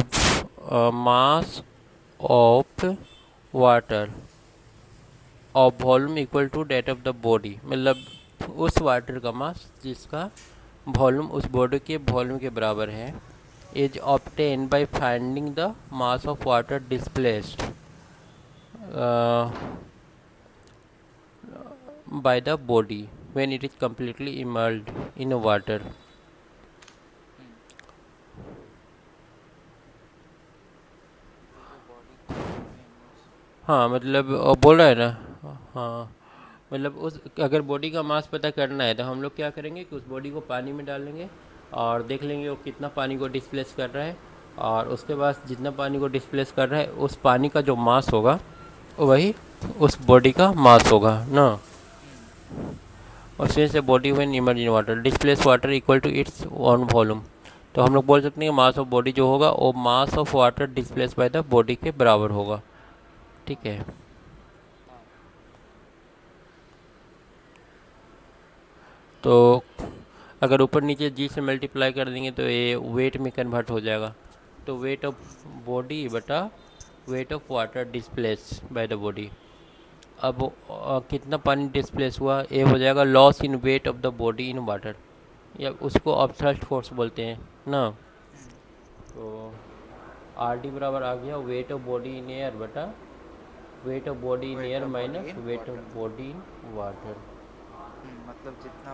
volume equal to that of the body. मतलब उस वाटर का मास जिसका वॉल्यूम उस बॉडी के वॉल्यूम के बराबर है, is obtain by finding the mass of water displaced by the body when it is completely immersed in water। जो बॉडी कंप्लीटली इमर्स। हाँ मतलब बोल रहा है ना। हाँ मतलब उस अगर बॉडी का मास पता करना है तो हम लोग क्या करेंगे कि उस बॉडी को पानी में डालेंगे और देख लेंगे वो कितना पानी को डिस्प्लेस कर रहा है, और उसके बाद जितना पानी को डिस्प्लेस कर रहा है उस पानी का जो मास होगा वही उस बॉडी का मास होगा ना। और से body when emerge in water displace water equal to its own volume. तो हम लोग बोल सकते हैं मास ऑफ बॉडी जो होगा वो मास of water displace by the body के बराबर होगा। ठीक है। तो अगर ऊपर नीचे जी से मल्टीप्लाई कर देंगे तो ये वेट में कन्वर्ट हो जाएगा। तो वेट ऑफ बॉडी बटा weight of water displace by the body. अब कितना पानी डिस्प्लेस हुआ ये हो जाएगा loss in weight of the body in water, या उसको अपथ्रस्ट फोर्स बोलते हैं ना। तो आर टी बराबर आ गया weight of body in air बटा weight of body in weight air of body minus in weight of water. Body in water. मतलब जितना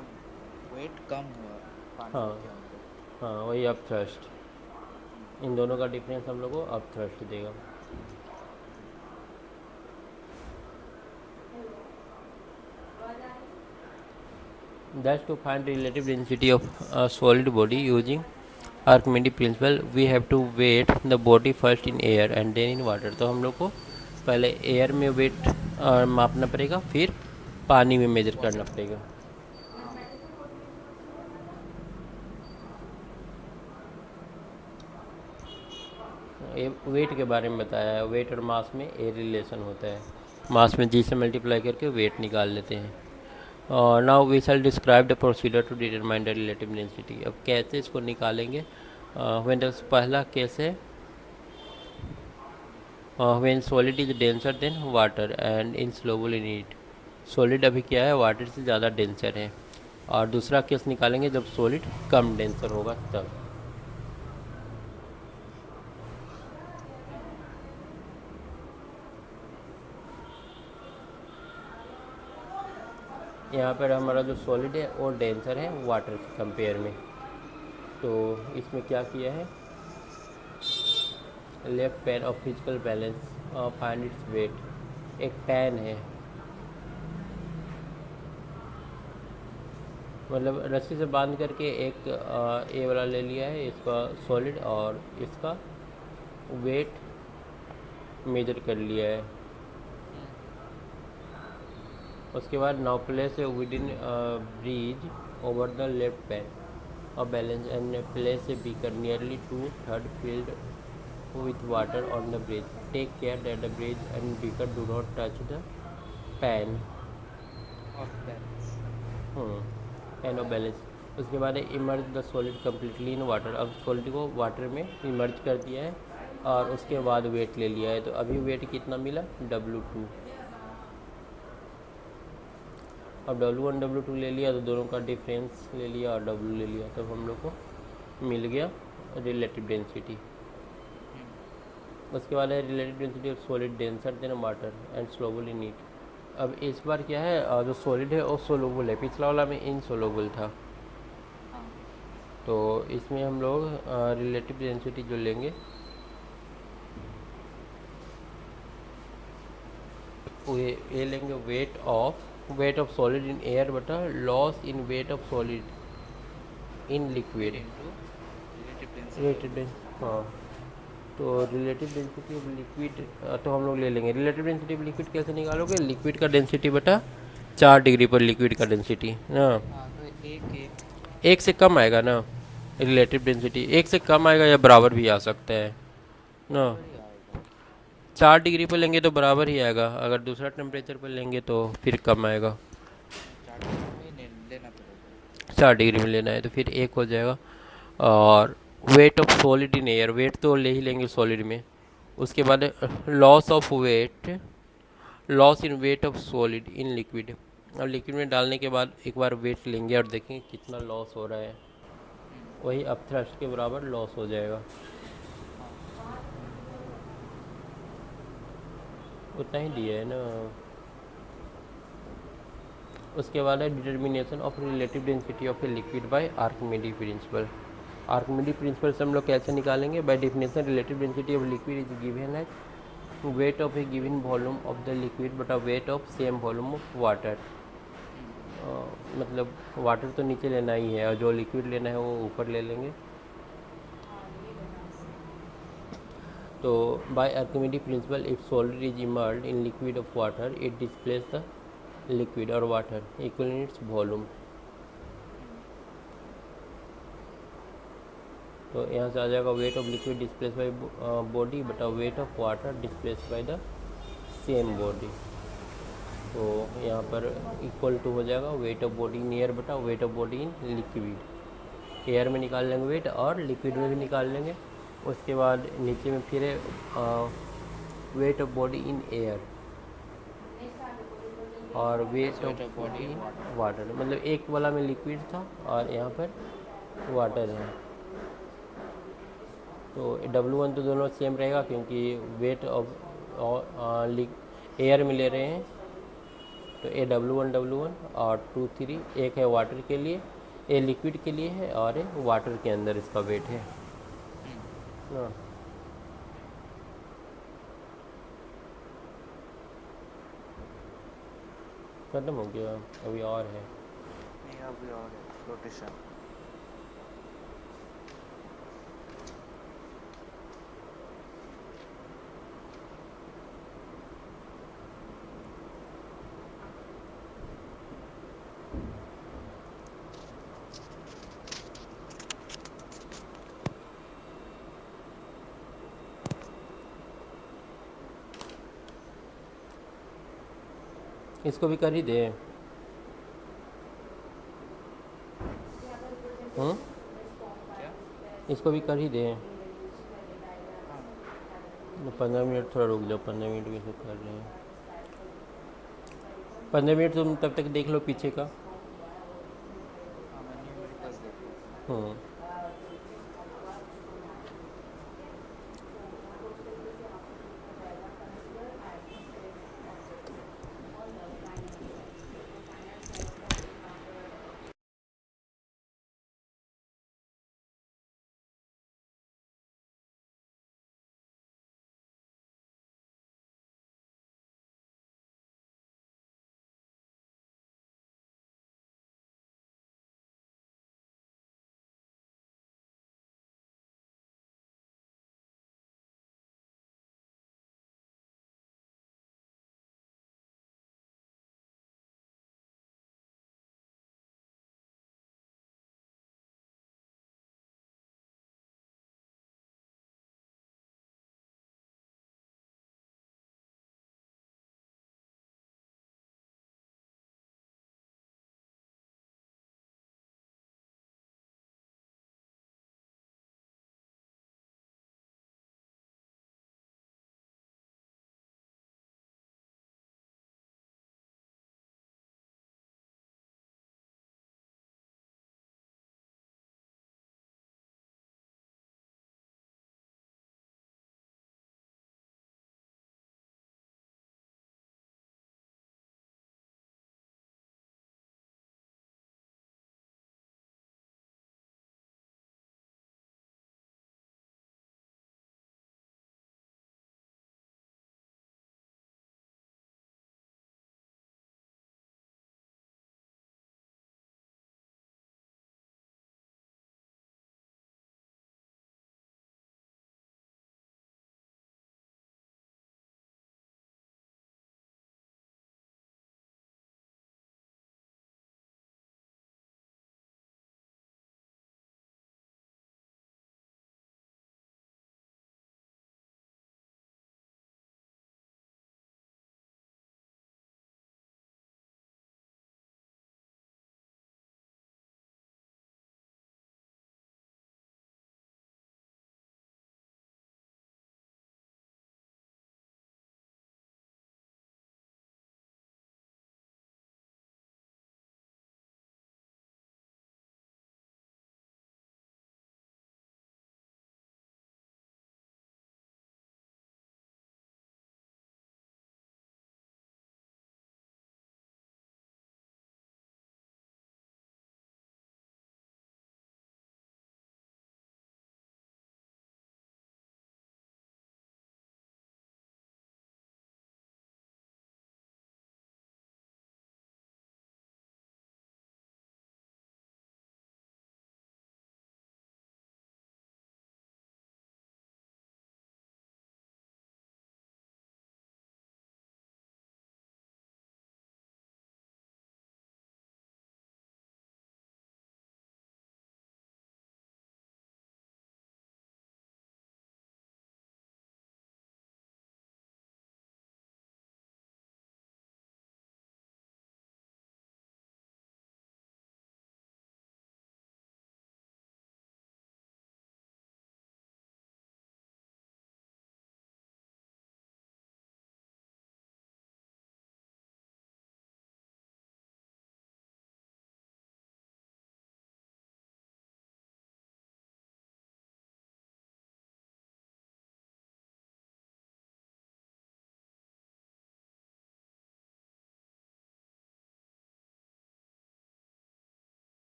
वेट कम हुआ पानी हाँ के अंदर। हाँ, वही अप थ्रस्ट। हम्म, इन दोनों का डिफरेंस हम लोग को अप थ्रस्ट देगा। Thus, to find relative density of a solid body using Archimedes principle, we have to weight the body first in air and then in water। तो हम लोग को पहले एयर में वेट मापना पड़ेगा, फिर पानी में मेजर करना वाटर। पड़ेगा। हाँ। ये वेट के बारे में बताया है, वेट और मास में ए रिलेशन होता है, मास में जी से मल्टीप्लाई करके वेट निकाल लेते हैं। Now we shall describe the procedure to determine the relative density. अब कैसे इसको निकालेंगे? व्हेन द पहला केस है when solid is denser than water and insoluble in it. Solid अभी क्या है, वाटर से ज़्यादा डेंसर है। और दूसरा केस निकालेंगे जब सॉलिड कम डेंसर होगा तब। यहाँ पर हमारा जो सॉलिड है वो डेंसर है वाटर के कंपेयर में। तो इसमें क्या किया है, left pan of physical balance find its weight. एक पैन है, मतलब रस्सी से बांध करके एक ए वाला ले लिया है इसका सॉलिड, और इसका वेट मेजर कर लिया है। उसके बाद now place with in bridge over the left pan और balance and place a beaker nearly 2/3 filled with water on the bridge. Take care that the bridge and beaker do not touch the pan. Of balance. Pan of balance. उसके बाद emerge the solid completely in water. अब solid को water में emerge कर दिया है और उसके बाद वेट ले लिया है। तो अभी वेट कितना मिला, W2। अब W1 W2 ले लिया तो दोनों का डिफरेंस ले लिया और W ले लिया, तब हम लोग को मिल गया रिलेटिव डेंसिटी। उसके बाद है relative density of solid denser than water and soluble in it. अब इस बार क्या है, जो सॉलिड है वो सोलुबल है, पिछला वाला में इनसोलुबल था। हाँ। तो इसमें हम लोग रिलेटिव डेंसिटी जो लेंगे वो ये लेंगे weight of solid in air बटा loss in weight of solid in liquid. Into relative relative density. हाँ, तो रिलेटिव डेंसिटी ऑफ लिक्विड तो हम लोग ले लेंगे। रिलेटिव डेंसिटी ऑफ लिक्विड कैसे निकालोगे, लिक्विड का डेंसिटी बटा 4 डिग्री पर लिक्विड का डेंसिटी ना। हाँ, तो एक से कम आएगा ना रिलेटिव डेंसिटी, एक से कम आएगा या बराबर भी आ सकता है ना। बराबर ही आएगा। 4 डिग्री पर लेंगे तो बराबर ही आएगा, अगर दूसरा टेम्परेचर पर लेंगे तो फिर कम आएगा। 4 डिग्री में लेना पड़ेगा। 4 डिग्री में लेना है तो फिर एक हो जाएगा। और weight of solid in air, weight तो ले ही लेंगे सॉलिड में। उसके बाद loss in weight of solid in liquid. अब लिक्विड में डालने के बाद एक बार वेट लेंगे और देखेंगे कितना लॉस हो रहा है, वही अप थ्रस्ट के बराबर लॉस हो जाएगा। उतना ही दिया है ना। उसके बाद है determination of relative density of a liquid by Archimedes principle. Archimedes principle से हम लोग कैसे निकालेंगे, by definition relative density of liquid is given है weight of a given volume of the liquid बटा weight of same volume of water. मतलब water तो नीचे लेना ही है और जो लिक्विड लेना है वो ऊपर ले लेंगे। तो by Archimedes principle if solid is immersed in liquid of water it displace the liquid और water equal in its volume. तो यहाँ से आ जाएगा weight of liquid displace by body बटा weight of water displace by the same body. तो यहाँ पर इक्वल टू हो जाएगा weight of body in air बटा weight of body in liquid. Air में निकाल लेंगे वेट और लिक्विड में भी निकाल लेंगे। उसके बाद नीचे में फिर weight of body in air और weight of body in water. मतलब एक वाला में लिक्विड था और यहाँ पर वाटर है। तो W1 तो दोनों सेम रहेगा क्योंकि वेट ऑफ एयर में ले रहे हैं। तो ए W1 और 2 3 एक है वाटर के लिए, ए लिक्विड के लिए है और ए वाटर के अंदर इसका वेट है। हाँ, खत्म हो गया, अभी और है। नहीं अभी और है फ्लोटेशन। इसको भी कर ही दे। हम्म, क्या? इसको भी कर ही दे। हाँ 15 मिनट थोड़ा रुक जाओ, 15 मिनट भी सब कर रहे हैं। 15 मिनट तुम तब तक देख लो पीछे का। हाँ मैं न्यूमेरिकल्स देख लेता हूँ। हम्म।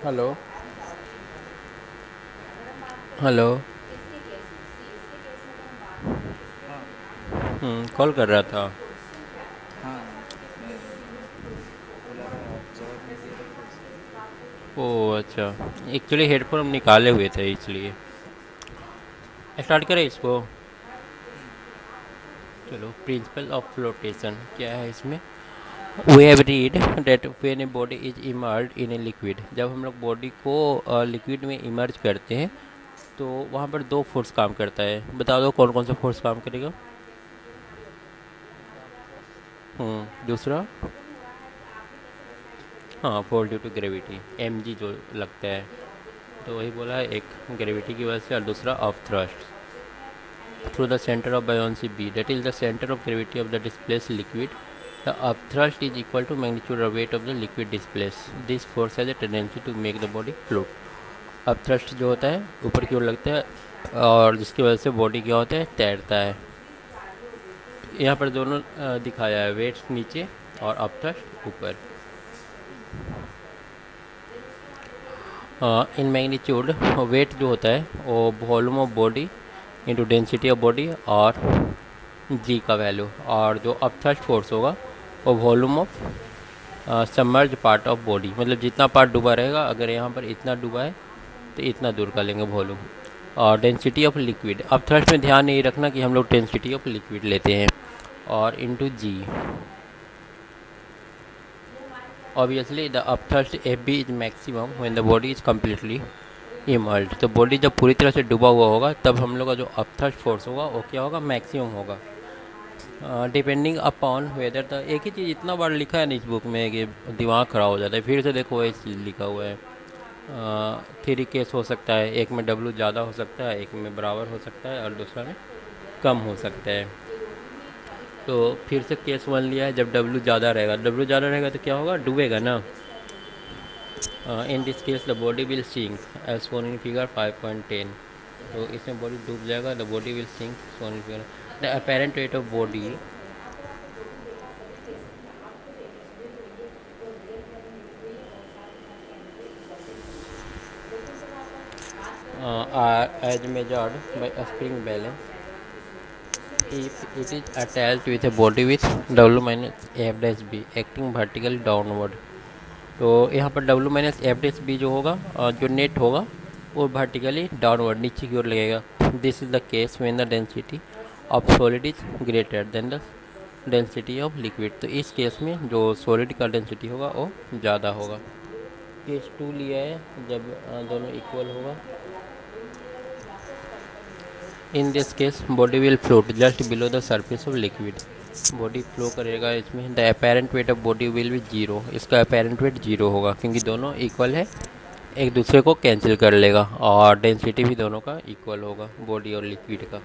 हेलो। हेलो। इसके केस में इसके केस में तो हम बात कर रहे हैं इसके हाँ कॉल कर रहा था। हाँ, मैं बोला था आप जवाब नहीं दे रहे थे इसलिए। ओह अच्छा, एक्चुअली हेडफोन हम निकाले हुए थे इसलिए। स्टार्ट करें इसको। चलो, प्रिंसिपल ऑफ फ्लोटेशन क्या है इसमें। We have read that when a body is emerge in a liquid, जब हम लोग बॉडी को लिक्विड में इमर्ज करते हैं तो वहाँ पर दो फोर्स काम करता है। बता दो कौन कौन सा फोर्स काम करेगा। एक आप थ्रस्ट, दूसरा। फोर्स ड्यू टू हाँ, gravity. Force due to gravity, M G जो लगता है। तो वही बोला है, एक ग्रेविटी की वजह से और दूसरा of thrust through the center of buoyancy B, that is the center of gravity of the displaced liquid. The upthrust is equal to magnitude or weight of the liquid displaced. This force has a tendency to make the body float. Upthrust जो होता है ऊपर की ओर लगता है और जिसकी वजह से बॉडी क्या होता है, तैरता है। यहाँ पर दोनों दिखाया है, वेट्स नीचे और अपथ्रस्ट ऊपर। इन मैग्नीट्यूड वेट जो होता है वो volume of body into density of body और जी का वैल्यू, और जो अपथ्रस्ट फोर्स होगा वो volume of submerge part of body, मतलब जितना पार्ट डूबा रहेगा, अगर यहाँ पर इतना डूबा है तो इतना दूर का लेंगे वॉल्यूम। और डेंसिटी ऑफ लिक्विड, अपथ्रस्ट में ध्यान नहीं रखना कि हम लोग डेंसिटी ऑफ लिक्विड लेते हैं, और into g. Obviously the upthrust F B is maximum when the body is completely emerged. तो बॉडी जब पूरी तरह से डूबा हुआ होगा तब हम लोग का जो अपथ्रस्ट फोर्स होगा वो क्या होगा, मैक्सिमम होगा। डिपेंडिंग अपॉन वेदर द, एक ही चीज़ इतना बार लिखा है ना इस बुक में कि दिमाग खराब हो जाता है। फिर से देखो वही चीज़ लिखा हुआ है। थ्री केस हो सकता है, एक में डब्लू ज़्यादा हो सकता है, एक में बराबर हो सकता है और दूसरा में कम हो सकता है। तो फिर से केस वन लिया है, जब डब्लू ज़्यादा रहेगा, डब्लू ज़्यादा रहेगा तो क्या होगा, डूबेगा ना। In this case the body will sink as shown in figure 5.10। तो इसमें बॉडी डूब जाएगा, the body will sink shown in figure. The apparent weight of body are as measured by a spring balance if it is attached with a body with W minus F dash B acting vertically downward। तो यहाँ पर W minus F डेस B जो होगा, जो net होगा वो vertically downward नीचे की ओर लगेगा। This is the case when the density of solid is greater then the density of liquid. तो इस केस में जो सॉलिड का डेंसिटी होगा वो ज़्यादा होगा। केस टू लिया है, जब दोनों इक्वल होगा। इन this case body will float just below the surface of liquid. Body flow करेगा इसमें। The apparent weight of body will be zero, इसका अपेरेंट वेट जीरो होगा क्योंकि दोनों इक्वल है, एक दूसरे को कैंसिल कर लेगा, और डेंसिटी भी दोनों का इक्वल होगा, बॉडी और लिक्विड का।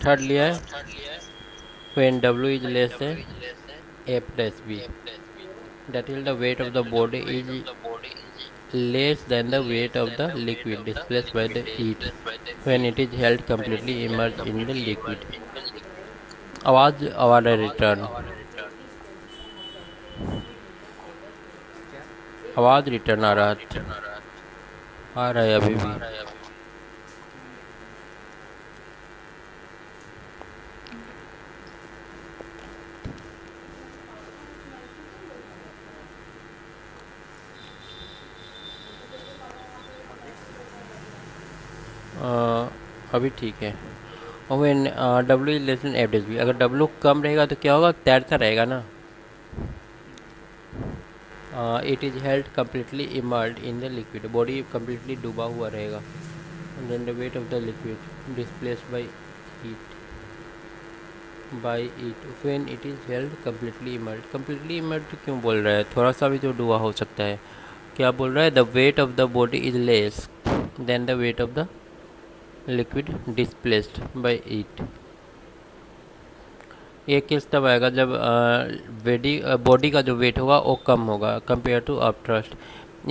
थर्ड लिया है, when W is less than F dash B, that is the weight of the body is less than the weight of the liquid displaced by the heat when it is held completely immersed in the liquid। आवाज़ आवाज़ return, क्या? आवाज़ return आ रहा है, आ रहा है अभी भी। आगे अभी ठीक है। और when W is less than F dash B, अगर डब्ल्यू कम रहेगा तो क्या होगा, तैरता रहेगा ना। It is held completely emerged in the liquid, body completely डूबा हुआ रहेगा। Then the weight of the liquid displaced by it when it is held completely emerged. Completely emerged क्यों बोल रहा है, थोड़ा सा भी तो डूबा हो सकता है। क्या बोल रहा है, the weight of the body is less then the weight of the liquid displaced by it. ये केस तब आएगा जब बॉडी का जो वेट होगा वो कम होगा compare to upthrust.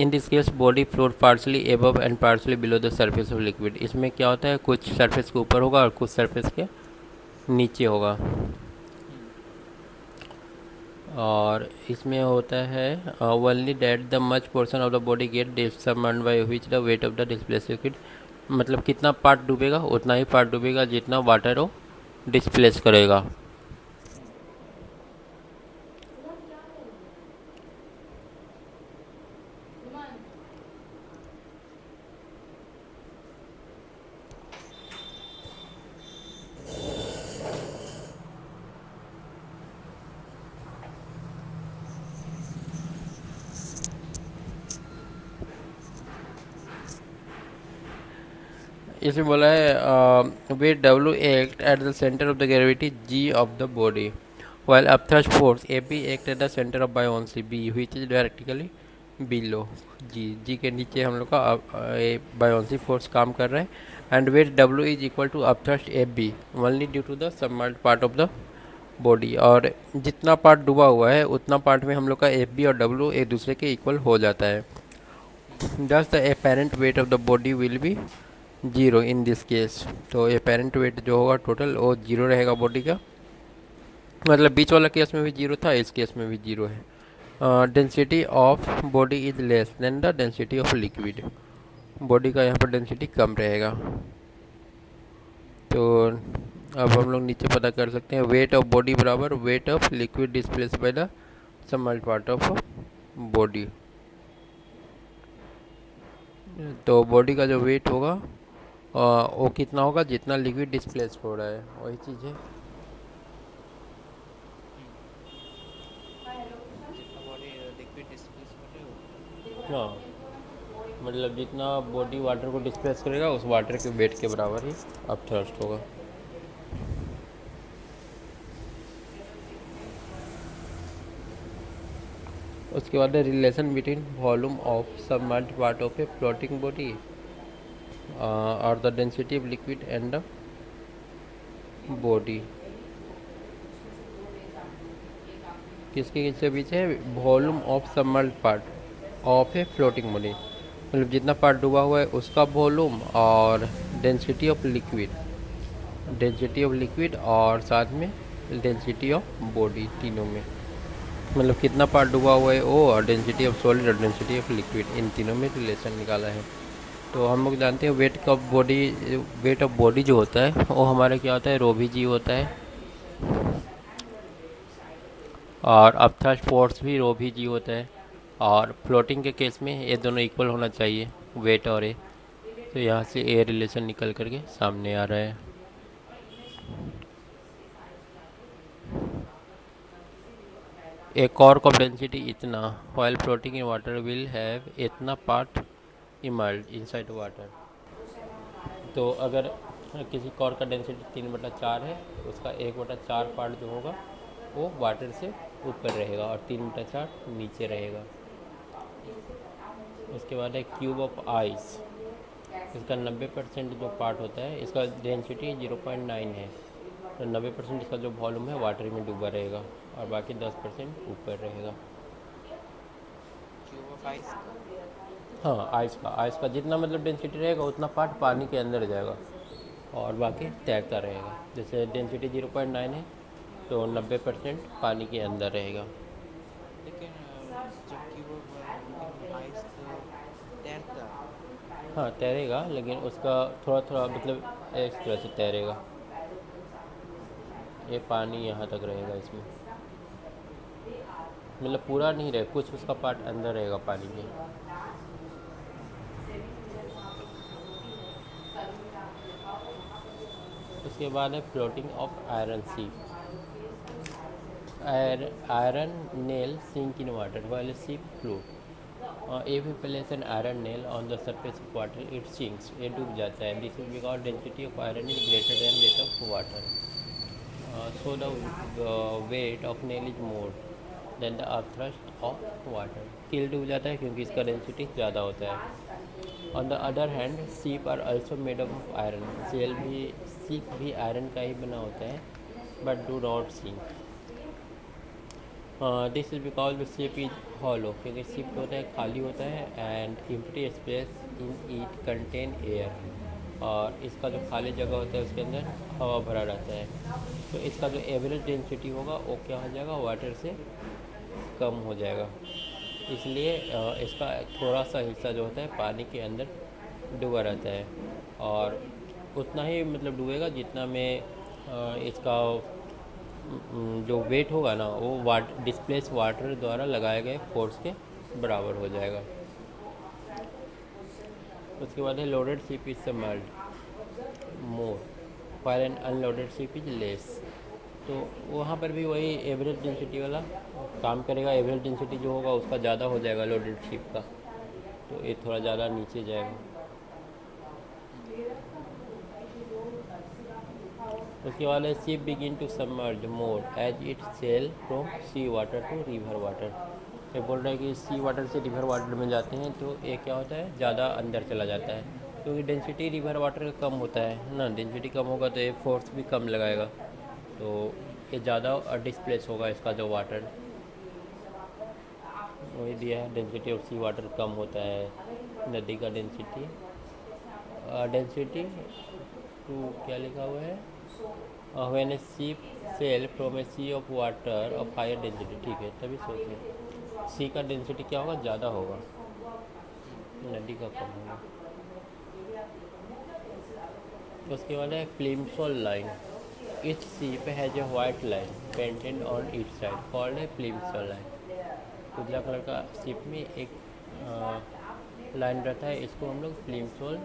In this case body float partially above and partially below the surface of liquid. इसमें क्या होता है, कुछ सरफेस के ऊपर होगा और कुछ सरफेस के नीचे होगा। और इसमें होता है only that the much portion of the body get determined by which the weight of the displace liquid, मतलब कितना पार्ट डूबेगा उतना ही पार्ट डूबेगा जितना वाटर वो डिस्प्लेस करेगा। इसमें बोला है weight W act at the centre of the gravity G of the body, while upthrust force AB act at the center of buoyancy B which is directly below G के नीचे हम लोग का buoyancy force काम कर रहा है, and weight W is equal to upthrust AB only due to the submerged part of the body, और जितना पार्ट डूबा हुआ है उतना पार्ट में हम लोग का AB और W एक दूसरे के इक्वल हो जाता है। thus the apparent weight of the body will be 0 in this case, तो apparent weight जो होगा टोटल वो 0 रहेगा बॉडी का, मतलब बीच वाला केस में भी 0 था, इस केस में भी 0 है। Density of body is less then the density of liquid, body का यहाँ पर डेंसिटी कम रहेगा। तो अब हम लोग नीचे पता कर सकते हैं वेट ऑफ बॉडी बराबर wait of liquid displace by the submerged part of body. तो बॉडी का जो वेट होगा वो कितना होगा जितना लिक्विड डिस्प्लेस हो रहा है, वही चीज़ है। जितना बॉडी लिक्विड डिस्प्लेस हो रहे हो। हाँ, मतलब जितना बॉडी वाटर को डिस्प्लेस करेगा उस वाटर के वेट के बराबर ही अब थ्रस्ट होगा। उसके बाद relation between volume of submerged part of a floating body और the density of liquid and the body, किसके बीच है? Volume of submerged part of a floating body, मतलब जितना पार्ट डूबा हुआ है उसका वॉल्यूम और डेंसिटी ऑफ लिक्विड और साथ में डेंसिटी ऑफ बॉडी, तीनों में मतलब कितना पार्ट डूबा हुआ है वो और डेंसिटी ऑफ सॉलिड और डेंसिटी ऑफ लिक्विड, इन तीनों में रिलेशन निकाला है। तो हम लोग जानते हैं वेट ऑफ बॉडी जो होता है वो हमारा क्या होता है? रो भी जी होता है, और अपथ्रस्ट फोर्स भी रो भी जी होता है, और फ्लोटिंग के केस में ये दोनों इक्वल होना चाहिए, वेट और ए। तो यहाँ से ए रिलेशन निकल करके सामने आ रहा है। A cork of density इतना while floating in water will have इतना part immersed inside water। तो अगर किसी कॉर्क का डेंसिटी 3/4 है, उसका 1/4 पार्ट जो होगा वो वाटर से ऊपर रहेगा और 3/4 नीचे रहेगा। उसके बाद है क्यूब ऑफ आइस, इसका 90% जो पार्ट होता है इसका डेंसिटी 0.9 है, तो 90% इसका जो वॉल्यूम है वाटर में डूबा रहेगा और बाकी 10% ऊपर रहेगा। क्यूब ऑफ आइस का। हाँ, आइस का जितना मतलब डेंसिटी रहेगा उतना पार्ट पानी के अंदर जाएगा और बाकी तैरता रहेगा। जैसे डेंसिटी 0.9 है तो 90% पानी के अंदर रहेगा। लेकिन जब लेकिन आइस तो तैरता। हाँ, तैरेगा लेकिन उसका थोड़ा थोड़ा मतलब इस तरह से तैरेगा, ये पानी यहाँ तक रहेगा इसमें, मतलब पूरा नहीं रहेगा, कुछ उसका पार्ट अंदर रहेगा पानी के। उसके बाद है floating of iron ship. Iron nail sink in water while a ship float। if we place an iron nail on the surface of water it sinks, ये डूब जाता है। This is because density of iron is greater than that of water, so the weight of nail is more than the upthrust of water। कील डूब जाता है क्योंकि इसका डेंसिटी ज़्यादा होता है। On the other hand ship are also made of iron, ship भी आयरन का ही बना होता है, but do not sink. This is because the ship is hollow, क्योंकि शिप होता है खाली होता है, and empty space in it contain air, और इसका जो खाली जगह होता है उसके अंदर हवा भरा रहता है। तो इसका जो एवरेज डेंसिटी होगा वो क्या हो जाएगा? वाटर से कम हो जाएगा। इसलिए इसका थोड़ा सा हिस्सा जो होता है पानी के अंदर डूबा रहता है, और उतना ही मतलब डूबेगा जितना में इसका जो वेट होगा ना वो डिस्प्लेस वाटर द्वारा लगाए गए फोर्स के बराबर हो जाएगा। उसके बाद है loaded ship is submerged more while an unloaded ship is less. तो वहाँ पर भी वही एवरेज डेंसिटी वाला काम करेगा। एवरेज डेंसिटी जो होगा उसका ज़्यादा हो जाएगा लोडेड शिप का, तो ये थोड़ा ज़्यादा नीचे जाएगा। उसके बाद है ship begin to submerge more as it sail from sea water to river water. ये बोल रहा है कि सी वाटर से रिवर वाटर में जाते हैं तो ये क्या होता है, ज़्यादा अंदर चला जाता है, क्योंकि डेंसिटी रिवर वाटर का कम होता है ना। डेंसिटी कम होगा तो ये फोर्स भी कम लगाएगा, तो ये ज़्यादा डिस्प्लेस होगा इसका जो वाटर। वही दिया है, डेंसिटी ऑफ सी वाटर कम होता है नदी का डेंसिटी। डेंसिटी टू क्या लिखा हुआ है, when a ship sail from a sea of water of higher density. ठीक है, तभी सोचें सी का डेंसिटी क्या होगा, ज़्यादा होगा, नदी का कम होगा। उसके बाद है Plimsoll line. Each ship has a white line painted on each side called a Plimsoll line. उजला कलर का शिप में एक लाइन रहता है, इसको हम लोग प्लिमसोल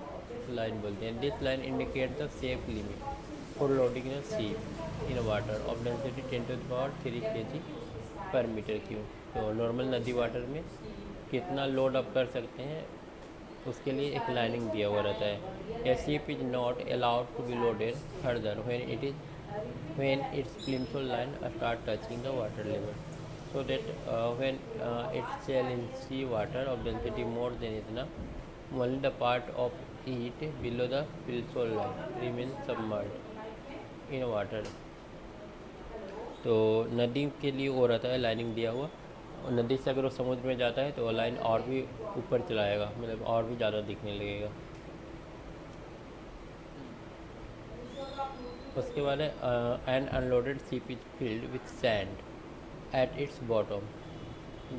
लाइन बोलते हैं। This line indicate the safe limit for loading the ship in water of density 10⁻³ kg पर मीटर क्यूब। तो नॉर्मल नदी वाटर में कितना लोड अप कर सकते हैं उसके लिए एक लाइनिंग दिया हुआ रहता है। A ship is not allowed to be loaded further when its plimsoll line start touching the water level, so that when it sail in sea water of density more than इतना, only the part of it below the plimsoll line remains submerged in water। तो नदी के लिए वो रहता है lining दिया हुआ, और नदी से अगर वो समुद्र में जाता है तो वो लाइन और भी ऊपर चलाएगा, मतलब और भी ज़्यादा दिखने लगेगा। उसके बाद है an unloaded ship is filled with sand at its bottom.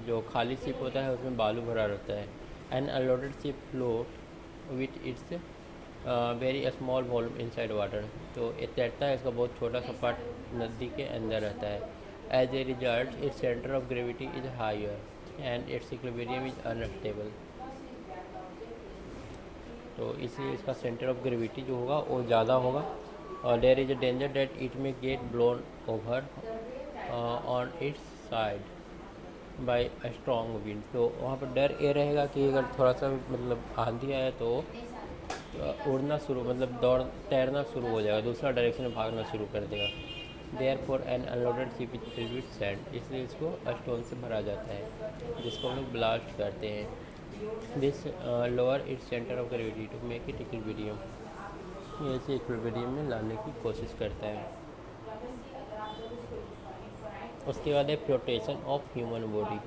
जो खाली शिप होता है उसमें बालू भरा रहता है। An unloaded ship float with its very small volume inside water. तो ये तैरता है, इसका बहुत छोटा सा पार्ट नदी के अंदर रहता है। As a result its centre of gravity is higher and its equilibrium is unstable. तो इसलिए इसका सेंटर ऑफ ग्रेविटी जो होगा वो ज़्यादा होगा, और there is a danger that it may get blown over on its side by a strong wind. तो वहाँ पर डर ये रहेगा कि अगर थोड़ा सा मतलब आंधी आए तो उड़ना शुरू मतलब तैरना शुरू हो जाएगा, दूसरा डायरेक्शन में भागना शुरू कर देगा। Therefore an unloaded ship is filled with sand, इसलिए इसको स्टोन से भरा जाता है जिसको हम लोग ब्लास्ट करते हैं। This lower its centre of gravity to make it equilibrium, ये इसे इक्विलिब्रियम में लाने की कोशिश करता है। उसके बाद है flotation of human body.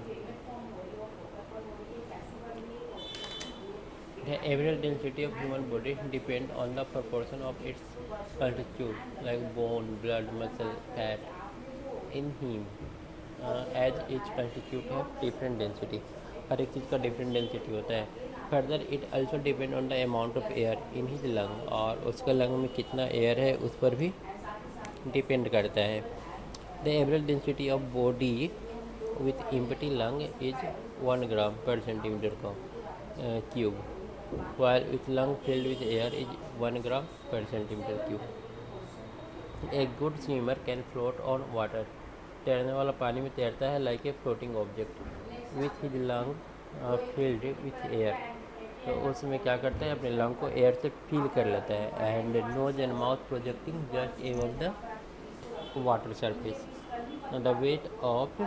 The average density of human body depend on the proportion of its constituent like bone, blood, muscle, fat in him, as each constituent have different density। हर एक चीज़ का डिफरेंट डेंसिटी होता है। Further it also depend on the amount of air in his lung, और उसका lung में कितना air है उस पर भी डिपेंड करता है। The average density of body with empty lung is 1 ग्राम पर centimetre cube, while with lung filled with air is 1 gram per centimeter cube। A good swimmer can float on water। तैरने वाला पानी में तैरता है like a floating object with his lung filled with air। तो उसमें क्या करता है, अपने लंग को एयर से फिल कर लेता है, and nose and mouth projecting just above the water surface. The weight of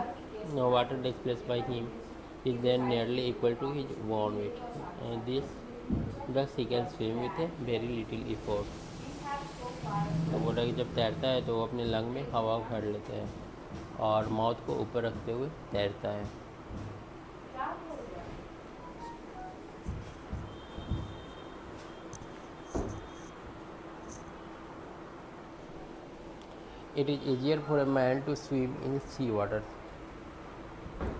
water displaced by him is then nearly equal to his own weight। Thus he can swim with a very little effort। तो बोला कि जब तैरता है तो वो अपने lung में हवा भर लेता है और माउथ को ऊपर रखते हुए तैरता है। It is easier for a man to swim in sea water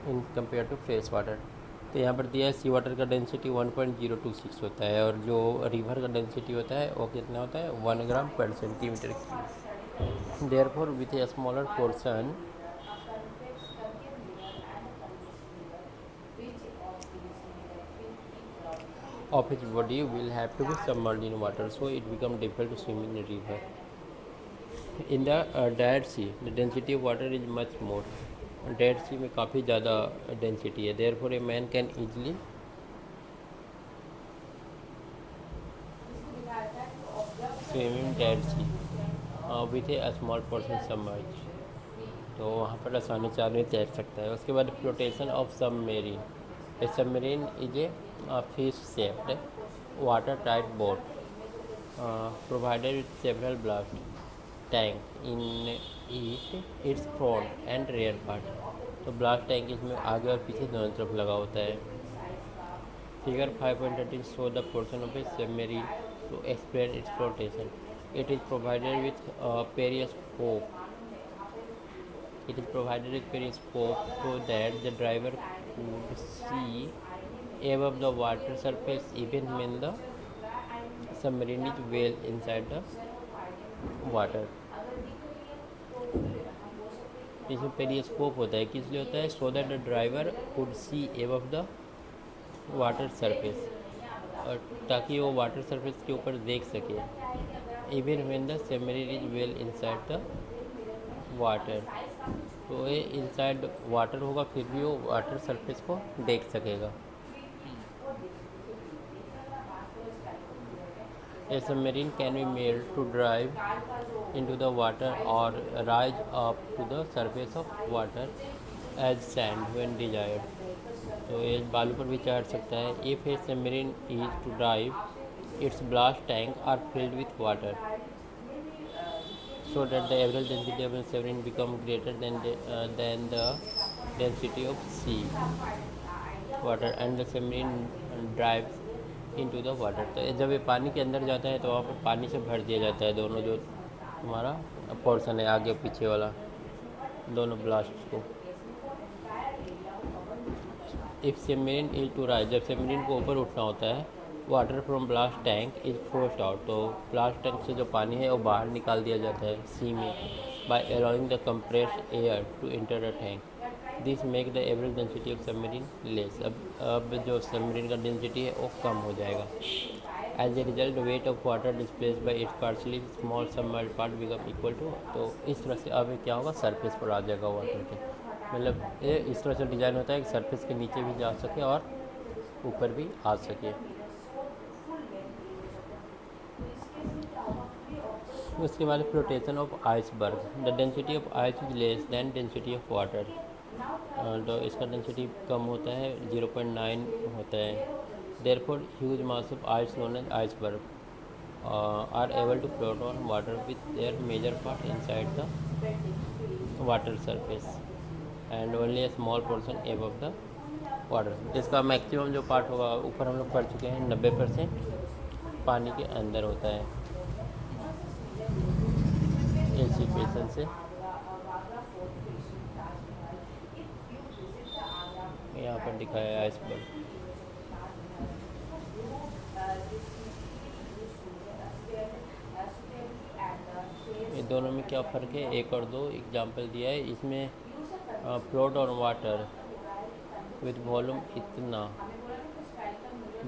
in compare to fresh water. तो यहाँ पर दिया है सी वाटर का डेंसिटी 1.026 होता है और जो रिवर का डेंसिटी होता है वो कितना होता है 1 ग्राम पर centimetre cube. Therefore with a smaller portion of its body will have to be submerged in water, so it becomes difficult to swim in a river. In the Dead Sea, the density of water is much more. Dead Sea में काफ़ी ज़्यादा density है, therefore a man can easily swim in Dead Sea with a small portion submerged. तो वहाँ पर आसानी से आदमी तैर सकता है। उसके बाद flotation of submarine. A submarine is a fish shaped water tight boat provided with several blast tank in its front and rear part। तो ब्लास्ट टैंक इसमें आगे और पीछे दोनों तरफ लगा होता है। Figure 5.13 show the portion of a submarine to explain its flotation. It is provided with periscope. It is provided with periscope so that the driver could see above the water surface even when the submarine is well inside the water। इसमें periscope होता है, किस लिए होता है? So that the driver could see above the water surface, और ताकि वो वाटर सरफेस के ऊपर देख सके। Even when the submarine is well inside the water, तो ये इनसाइड वाटर होगा फिर भी वो वाटर सरफेस को देख सकेगा। A submarine can be made to drive into the water or rise up to the surface of water as sand when desired। तो ये बालू पर भी चढ़ सकता है। If a submarine is to drive, its blast tank are filled with water so that the average density of a submarine becomes greater than the density of sea water and the submarine drives into the water। तो जब ये पानी के अंदर जाता है तो वहाँ पर पानी से भर दिया जाता है दोनों जो हमारा पोर्शन है आगे पीछे वाला, दोनों ब्लास्ट को। If submarine is to rise, जब सबमरीन को ऊपर उठना होता है, water from blast tank is forced out, तो ब्लास्ट टैंक से जो पानी है वो बाहर निकाल दिया जाता है सी में by allowing the compressed air to enter the tank. This make the average density of submarine less. अब जो सबमरीन का डेंसिटी है वो कम हो जाएगा। As a result weight of water displace by its partially small submerged part become equal to, तो इस तरह से अब क्या होगा, सरफेस पर आ जाएगा वाटर के। मतलब ये इस तरह से डिज़ाइन होता है कि सरफेस के नीचे भी जा सके और ऊपर भी आ सके। उसके बाद flotation of iceberg. The density of ice is less than density of water, तो इसका डेंसिटी कम होता है, 0.9 होता है। Therefore huge mass of ice known as iceberg are able to float on water with their major part inside the water surface and only a small portion above the water. इसका maximum जो part होगा, ऊपर हम लोग पढ़ चुके हैं, 90% पानी के अंदर होता है इस इक्वेशन से। यहाँ पर दिखाया है आइसबर्ग। ये दोनों में क्या फ़र्क है, 1 और 2 एग्जाम्पल दिया है। इसमें float on water with volume इतना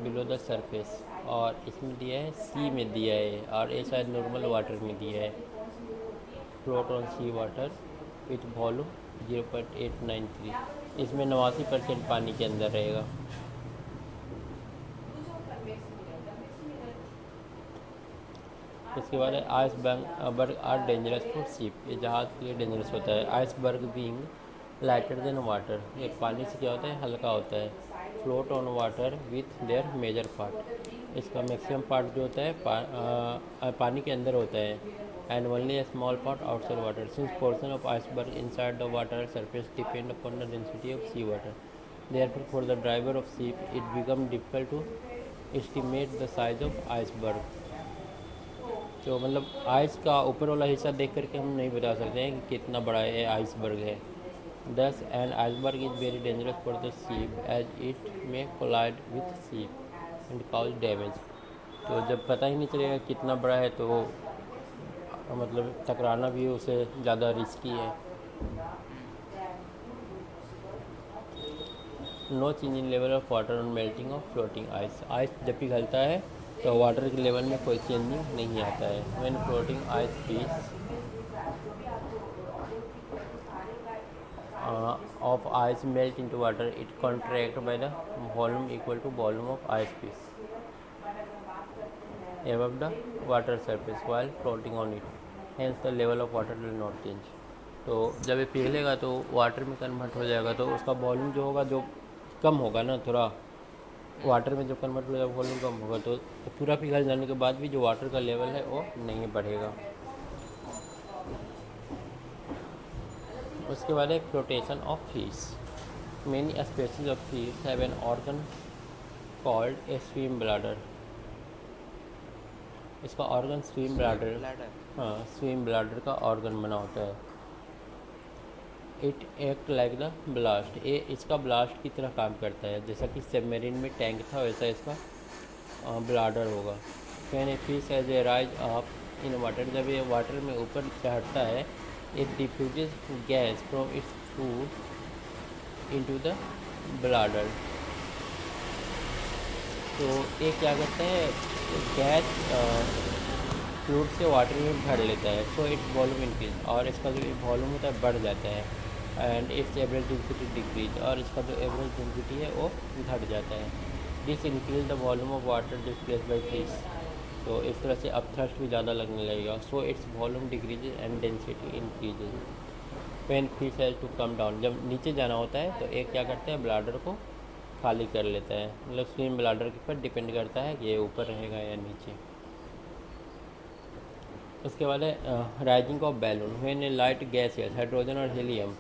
बिलो द सरफेस, और इसमें दिया है सी में दिया है, और ये शायद नॉर्मल वाटर में दिया है। Float on sea water with volume 0.893, इसमें 89% पानी के अंदर रहेगा। उसके बाद iceberg are dangerous for ship, ये जहाज़ के लिए डेंजरस होता है। Iceberg being lighter than water, ये पानी से क्या होता है, हल्का होता है। Float on water with their major part, इसका मैक्सिमम पार्ट जो होता है पानी के अंदर होता है, and only a small part outside water since portion of iceberg inside the water surface depend upon the density of sea water. Therefore for the driver of ship it become difficult to estimate the size of iceberg. तो मतलब ice का ऊपर वाला हिस्सा देख करके हम नहीं बता सकते हैं कि कितना बड़ा ये आइसबर्ग है। Thus, an iceberg is very dangerous for the ship as it may collide with ship and cause damage. तो जब पता ही नहीं चलेगा कितना बड़ा है तो मतलब टकराना भी उसे ज़्यादा रिस्की है. No change in level of water on melting of floating ice. Ice जब पिघलता है तो वाटर के लेवल में कोई चेंजिंग नहीं आता है. When floating ice piece of ice melt into water, it contract by the volume equal to volume of ice piece above the water surface while floating on it. Hence the level of water will not change. तो जब ये पिघलेगा तो water में convert हो जाएगा तो उसका volume जो होगा जो कम होगा ना थोड़ा वाटर में जो कन्वर्ट हो जाएगा वॉल्यूम कम होगा तो पूरा पिघल जाने के बाद भी जो वाटर का लेवल है वो नहीं बढ़ेगा. उसके बाद है flotation of fish. Many species of fish have an organ called a swim bladder. इसका ऑर्गन स्विम ब्लैडर. ब्लैडर. हाँ, स्विम ब्लैडर का ऑर्गन बना होता है. It act like the blast. ये इसका ब्लास्ट की तरह काम करता है. जैसा कि सबमरीन में टैंक था वैसा इसका ब्लाडर होगा. When a fish as a rise up in water, जब ये वाटर में ऊपर चढ़ता है it diffuses gas from its food into the bladder. तो ये क्या करता है गैस फ्लूड से वाटर में भर लेता है. सो इट्स वॉल्यूम इंक्रीज और इसका जो वॉल्यूम होता है बढ़ जाता है. And it's average density decrease और इसका जो एवरेज डेंसिटी है वो घट जाता है. This increase the volume of water displace by fish. तो इस तरह से अब थ्रस्ट भी ज़्यादा लगने लगेगा. So its volume decreases and density increases. When fish has to come down, जब नीचे जाना होता है तो एक क्या करता है ब्लाडर को खाली कर लेता है. मतलब स्विम ब्लाडर के पर डिपेंड करता है कि ये ऊपर रहेगा या नीचे. उसके बाद है rising of balloon. When A light gas hydrogen और helium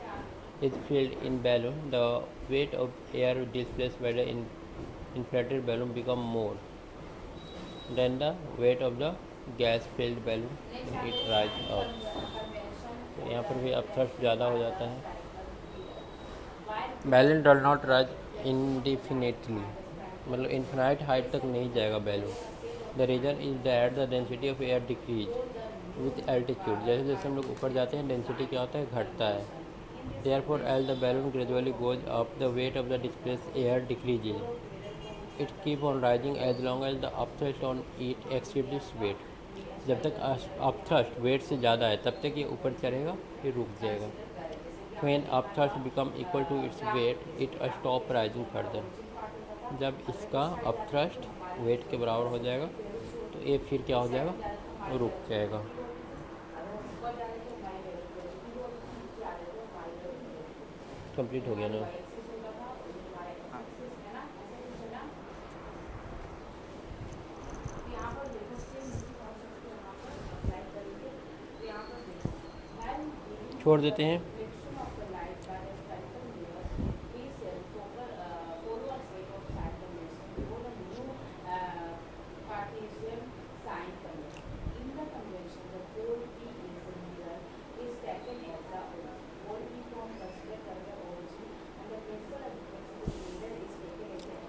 is filled in balloon, the weight of air displaced by the inflated balloon become more than the weight of the gas filled balloon when it rise up. तो यहाँ पर भी upthrust ज़्यादा हो जाता है. Balloon dull not rise indefinitely, मतलब infinite height तक नहीं जाएगा balloon. The reason is that the density of air decrease with altitude. जैसे जैसे हम लोग ऊपर जाते हैं डेंसिटी क्या होता है घटता है. Therefore, as the balloon gradually goes up, the weight of the displaced air decreases. It keeps on rising as long as the upthrust on it exceeds its weight. जब तक अपथ्रस्ट वेट से ज़्यादा है तब तक ये ऊपर चढ़ेगा फिर रुक जाएगा. When upthrust become equal to its weight, it stop rising further. जब इसका अपथ्रस्ट वेट के बराबर हो जाएगा तो ये फिर क्या हो जाएगा रुक जाएगा. कंप्लीट हो गया ना. हाँ. छोड़ देते हैं.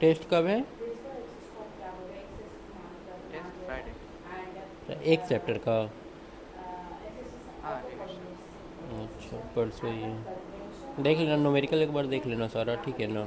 टेस्ट कब है? Test Friday. एक चैप्टर का. हाँ रिविजन. अच्छा परसों ही है. देख लेना न्यूमेरिकल एक बार देख लेना सारा. ठीक है ना.